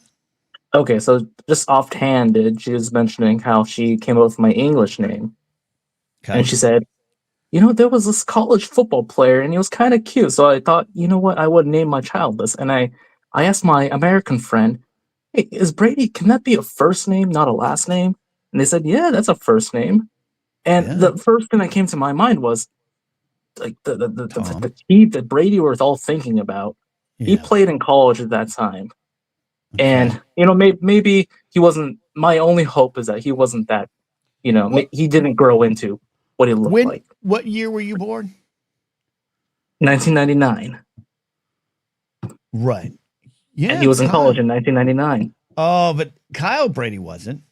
Okay, so just offhanded, she was mentioning how she came up with my English name. Okay. And she said, there was this college football player and he was kind of cute. So I thought, you know what, I would name my child this. And I I asked my American friend, "Hey, is Brady? Can that be a first name, not a last name?" And they said, "Yeah, that's a first name." And the first thing that came to my mind was like the team that Brady was all thinking about. Yeah. He played in college at that time, and maybe he wasn't. My only hope is that he wasn't that. He didn't grow into what he looked like. What year were you born? 1999. Right. Yeah. And he was in college in 1999. Oh, but Kyle Brady wasn't.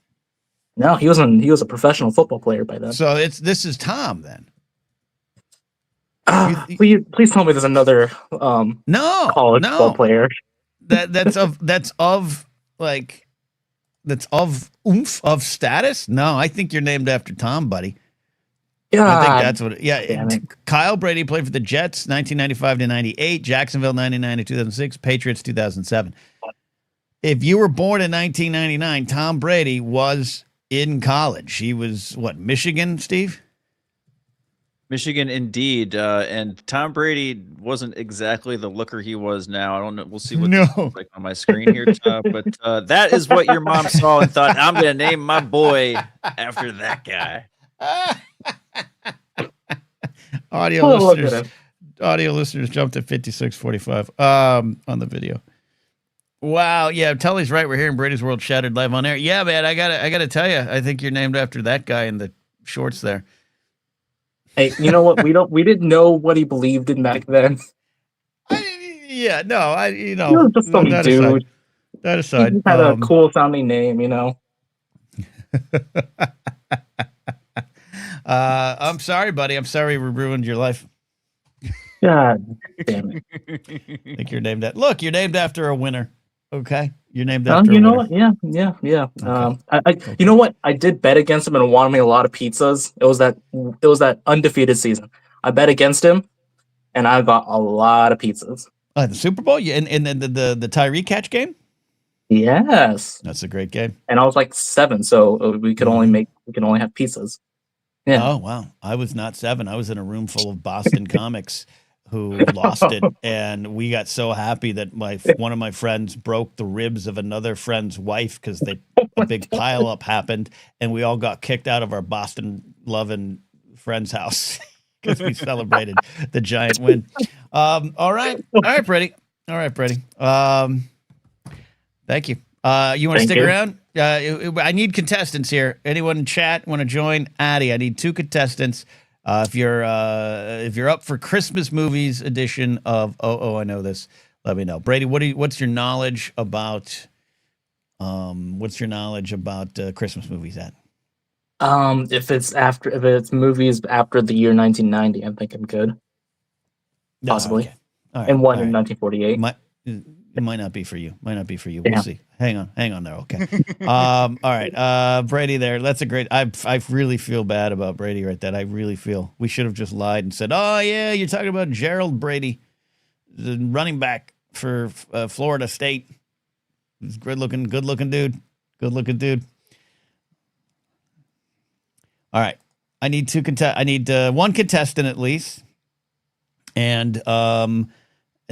No, he wasn't. He was a professional football player by then. So this is Tom then. Please tell me there's another college football player. That's of oomph, of status. No, I think you're named after Tom, buddy. Yeah, I think that's what. Yeah, Kyle Brady played for the Jets 1995 to 98, Jacksonville 99 to 2006, Patriots 2007. If you were born in 1999, Tom Brady was in college. He was what, Michigan, Steve? Michigan, indeed. And Tom Brady wasn't exactly the looker he was now. I don't know. We'll see what this looks like on my screen here. But that is what your mom saw and thought, I'm going to name my boy after that guy. Audio listeners jumped at 56:45 on the video. Wow, yeah, Tully's right. We're hearing Brady's World Shattered live on air. Yeah, man, I gotta tell you, I think you're named after that guy in the shorts there. Hey, you know what? We didn't know what he believed in back then. He was just some dude. That aside, he had a cool sounding name, I'm sorry, buddy. I'm sorry we ruined your life. God damn it! I think you're named after. Look, you're named after a winner. Okay, you're named after. You know what? Yeah. Okay. You know what? I did bet against him and won me a lot of pizzas. It was that undefeated season. I bet against him, and I got a lot of pizzas. The Super Bowl, and the Tyree catch game. Yes, that's a great game. And I was like 7, so we could only have pizzas. Yeah. Oh wow! I was not 7. I was in a room full of Boston comics who lost it, and we got so happy that one of my friends broke the ribs of another friend's wife because a big pile up happened, and we all got kicked out of our Boston loving friend's house because we celebrated the giant win. All right, Brady. Thank you. You want to stick around? I need contestants here. Anyone in chat want to join? Addy, I need 2 contestants. If you're up for Christmas movies edition of I Know This, let me know. Brady, what's your knowledge about Christmas movies at? If it's movies after the year 1990, I think I'm good. Possibly. Okay. All right. And one in 1948. It might not be for you. We'll see. Hang on there. Okay. All right. Brady there. That's a great, I really feel bad about Brady right there. I really feel we should have just lied and said, oh yeah, you're talking about Gerald Brady, the running back for Florida State. He's good looking dude. All right. I need one contestant at least. And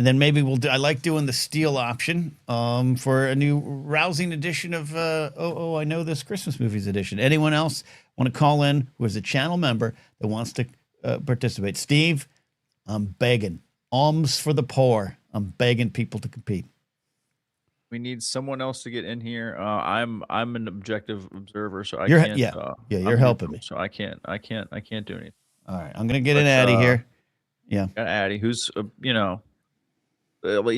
then maybe we'll do. I like doing the steal option for a new rousing edition of I Know This Christmas Movies edition. Anyone else want to call in who is a channel member that wants to participate? Steve, I'm begging. Alms for the poor. I'm begging people to compete. We need someone else to get in here. I'm an objective observer, so can't. You're helping me. So I can't do anything. All right, I'm gonna get an Addy here. Yeah, got Addy, who's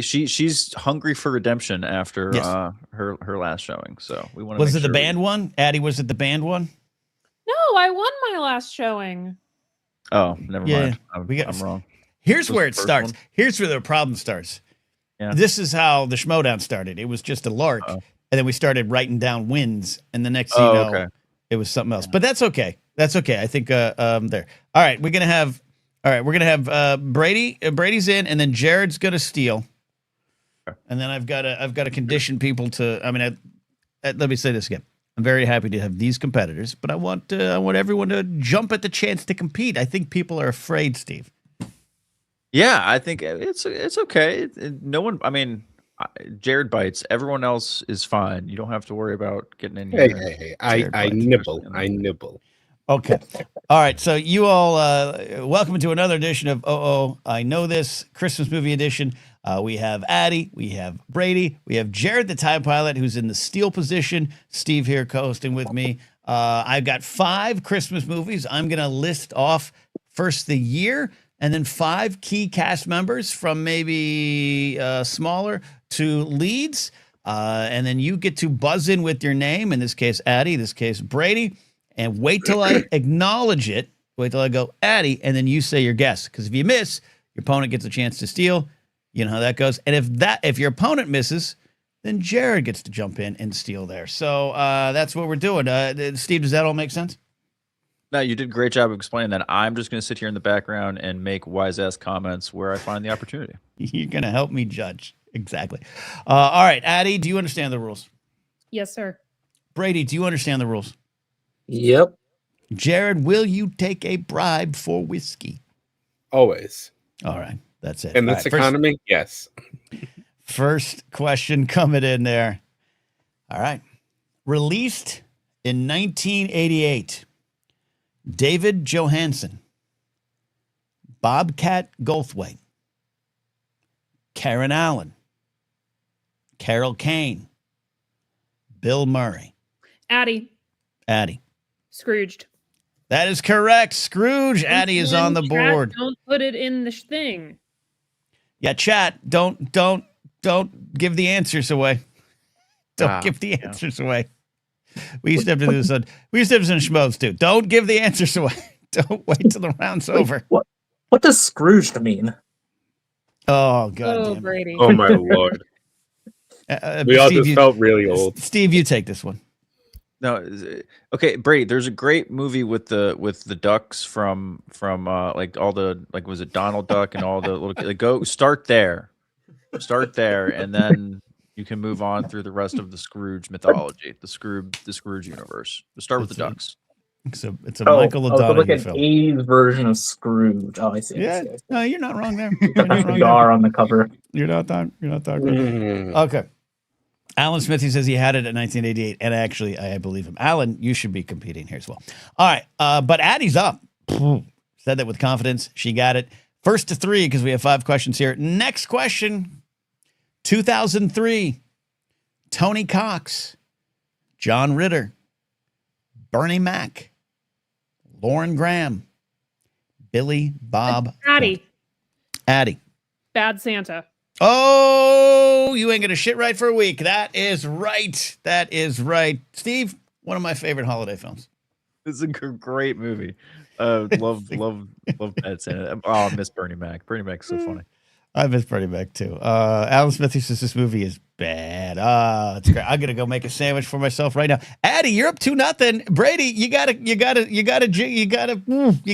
she's hungry for redemption after her last showing. So we want to. Was it the band one? Addy, was it the band one? No, I won my last showing. Oh, never mind. I'm wrong. Here's where it starts. One? Here's where the problem starts. Yeah. This is how the Schmodown started. It was just a lark, and then we started writing down wins, and the next thing you know, it was something else. But that's okay. That's okay. I think there. All right, we're gonna have Brady. Brady's in, and then Jared's gonna steal, and then I've got to condition people to. I mean, let me say this again. I'm very happy to have these competitors, but I want everyone to jump at the chance to compete. I think people are afraid, Steve. Yeah, I think it's okay. No one. I mean, Jared bites. Everyone else is fine. You don't have to worry about getting in Hey, here. hey, hey. I nibble. I nibble. Okay. All right. So you all, welcome to another edition of I Know This Christmas Movie Edition. We have Addie, we have Brady, we have Jared the Time Pilot, who's in the steal position. Steve here co-hosting with me. I've got 5 Christmas movies. I'm going to list off first the year and then 5 key cast members from maybe smaller to leads. And then you get to buzz in with your name. In this case, Addie, in this case, Brady. And wait till I acknowledge it. Wait till I go, Addie, and then you say your guess. Because if you miss, your opponent gets a chance to steal. You know how that goes. And if your opponent misses, then Jared gets to jump in and steal there. So that's what we're doing. Steve, does that all make sense? No, you did a great job of explaining that. I'm just going to sit here in the background and make wise-ass comments where I find the opportunity. You're going to help me judge. Exactly. All right, Addie, do you understand the rules? Yes, sir. Brady, do you understand the rules? Yep. Jared, will you take a bribe for whiskey? Always. All right, that's it. In this economy, yes. First question coming in there. All right. Released in 1988, David Johansen, Bobcat Goldthwait, Karen Allen, Carol Kane, Bill Murray. Addie. Scrooged. That is correct. Scrooge. Addie is on the board. Don't put it in the thing. Yeah, chat. Don't give the answers away. Don't give the answers away. We used to have to do this on Schmoes too. Don't give the answers away. Don't wait till the round's over. What does Scrooge mean? Oh God. Oh, Brady. Oh my Lord. We all just felt really old. Steve, you take this one. No, okay, Brady. There's a great movie with the ducks from like all the was it Donald Duck and all the little go start there, and then you can move on through the rest of the Scrooge mythology, the Scrooge universe. We'll start with the ducks. It's a Michael O'Donoghue like an film. 80s version of Scrooge. Oh, I see. Yeah, no, you're not wrong there. You are on the cover. You're not talking. Okay. Alan Smith, he says he had it at 1988, and actually, I believe him. Alan, you should be competing here as well. All right, but Addie's up. Said that with confidence. She got it. First to 3, because we have 5 questions here. Next question, 2003, Tony Cox, John Ritter, Bernie Mac, Lauren Graham, Billy Bob. Addie. Bad Santa. Oh, you ain't gonna shit right for a week. That is right. Steve, one of my favorite holiday films. This is a great movie. Love Bad Santa. Oh, I miss Bernie Mac. Bernie Mac's so funny. I miss Bernie Mac too. Alan Smith says this movie is bad. It's great. I'm gonna go make a sandwich for myself right now. Addie, you're up 2-0. Brady, you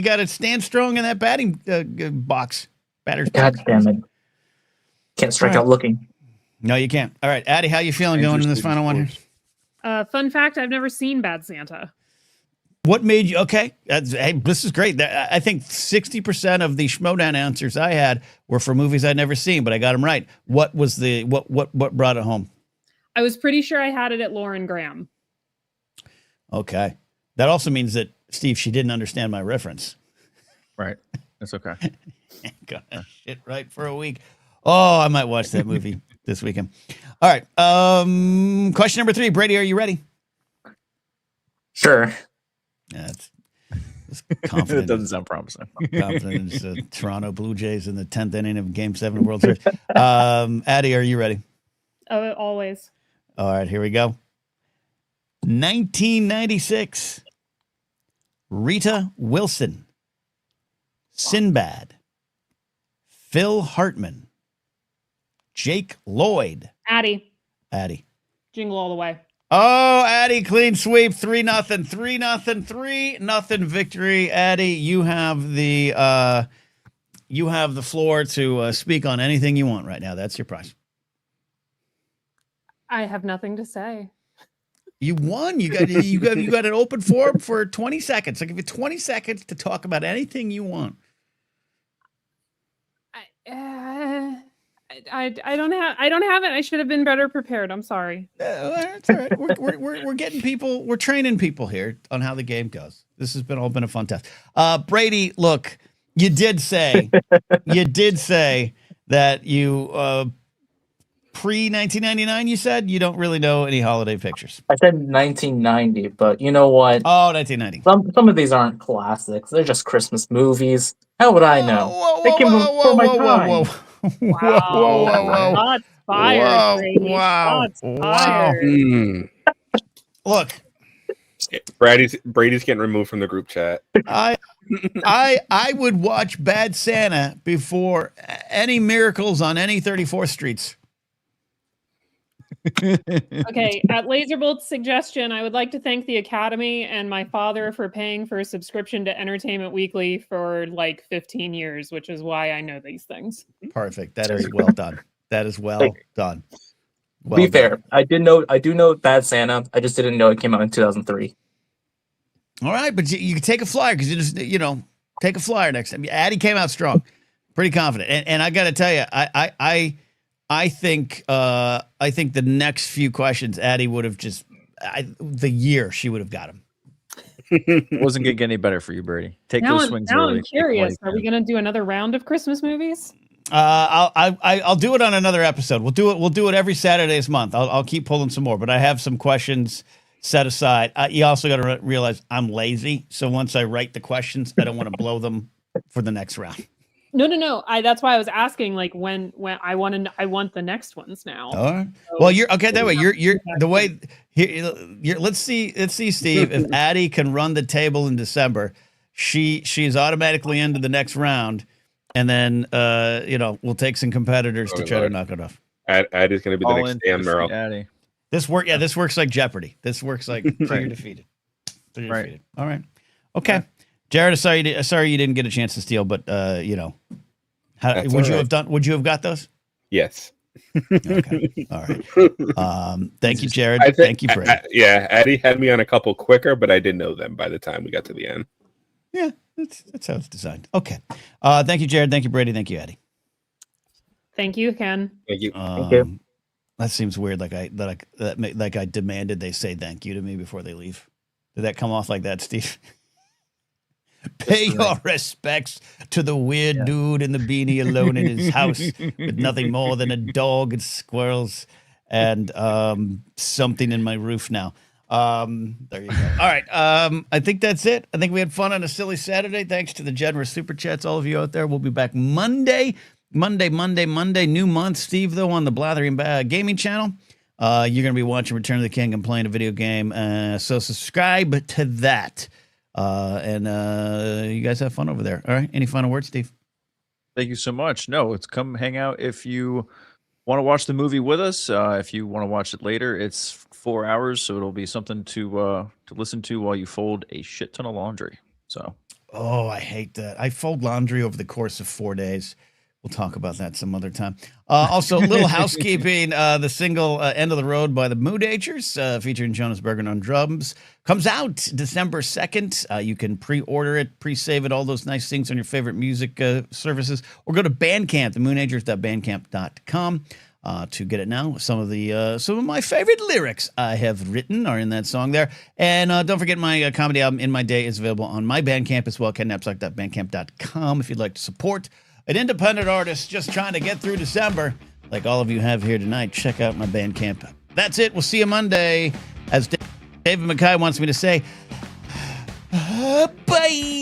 gotta stand strong in that batting box. Batter's God box. damn it. Can't strike out looking. No, you can't. All right, Addie, how you feeling going in this final one here? Fun fact, I've never seen Bad Santa. What made you okay? Hey, this is great. I think 60% of the Schmodown answers I had were for movies I'd never seen, but I got them right. What was what brought it home? I was pretty sure I had it at Lauren Graham. Okay, that also means that Steve, she didn't understand my reference. Right, that's okay. Gonna shit right for a week. Oh, I might watch that movie this weekend. All right. Question number 3, Brady, are you ready? Sure. That's confident. It doesn't sound promising. Confidence. Toronto Blue Jays in the 10th inning of Game 7 of World Series. Addie, are you ready? Oh, always. All right, here we go. 1996. Rita Wilson, Sinbad, Phil Hartman, Jake Lloyd. Addie. Jingle all the way. Oh, Addie, clean sweep, 3-0, 3-0 victory. Addie, you have the floor to speak on anything you want right now. That's your prize. I have nothing to say. You won. You got an open forum for 20 seconds. I'll give you 20 seconds to talk about anything you want. I don't have it. I should have been better prepared. I'm sorry. It's all right. We're getting people. We're training people here on how the game goes. This has all been a fun test. Brady, look, you did say that you pre 1999. You said you don't really know any holiday pictures. I said 1990, but you know what? Oh, 1990. Some of these aren't classics. They're just Christmas movies. How would I know? Whoa, They came before my time. whoa. Wow. Shots fired, Brady. Shots fired. Look, Brady's getting removed from the group chat. I would watch Bad Santa before any miracles on any 34th Streets. Okay, at Laserbolt's suggestion, I would like to thank the Academy and my father for paying for a subscription to Entertainment Weekly for like 15 years, which is why I know these things. Perfect. That is well done. That is well done. Well Be done. fair. I do know Bad Santa. I just didn't know it came out in 2003. All right, but you can take a flyer because you just take a flyer next time. Addie came out strong, pretty confident, and I got to tell you, I think the next few questions, Addie would have the year she would have got him. It wasn't going to get any better for you, Brady. Take those swings now early. I'm curious. Are we going to do another round of Christmas movies? I'll do it on another episode. We'll do it every Saturday this month. I'll keep pulling some more, but I have some questions set aside. You also got to realize I'm lazy, so once I write the questions, I don't want to blow them for the next round. No. That's why I was asking, like, when I want the next ones now. All right. Well, you're okay that way. You're the way here. Let's see, Steve. If Addie can run the table in December, she's automatically into the next round, and then we'll take some competitors to try to knock it off. Addie's going to be the next Dan Merrill. This works like Jeopardy. This works like so you're defeated. So you're defeated. All right. Okay. Jared, sorry you didn't get a chance to steal, but would you have got those? Yes. Okay. All right. Thank you, Jared. Thank you, Brady. Addie had me on a couple quicker, but I didn't know them by the time we got to the end. Yeah, that's how it's designed. Okay. Thank you, Jared. Thank you, Brady. Thank you, Addie. Thank you, Ken. Thank you. Thank you. That seems weird. Like I demanded they say thank you to me before they leave. Did that come off like that, Steve? Pay your respects to the weird dude in the beanie alone in his house with nothing more than a dog and squirrels and something in my roof now. There you go. All right. I think that's it. I think we had fun on a silly Saturday. Thanks to the generous super chats, all of you out there. We'll be back Monday. New month, Steve, though, on the Blathering Gaming channel. You're going to be watching Return of the King and playing a video game. So subscribe to that. And you guys have fun over there. All right. Any final words, Steve? Thank you so much. No, it's come hang out if you want to watch the movie with us. If you want to watch it later, it's 4 hours, so it'll be something to listen to while you fold a shit ton of laundry. So. Oh, I hate that. I fold laundry over the course of 4 days. We'll talk about that some other time. Also, little housekeeping. The single End of the Road by the Moodagers, featuring Jonas Bergen on drums, comes out December 2nd. You can pre-order it, pre-save it, all those nice things on your favorite music services, or go to Bandcamp, themoonagers.bandcamp.com, to get it now. Some of my favorite lyrics I have written are in that song there. And don't forget my comedy album, In My Day, is available on my Bandcamp as well, kennapzok.bandcamp.com, if you'd like to support an independent artist just trying to get through December, like all of you have here tonight. Check out my Bandcamp. That's it. We'll see you Monday. As David McKay wants me to say, bye.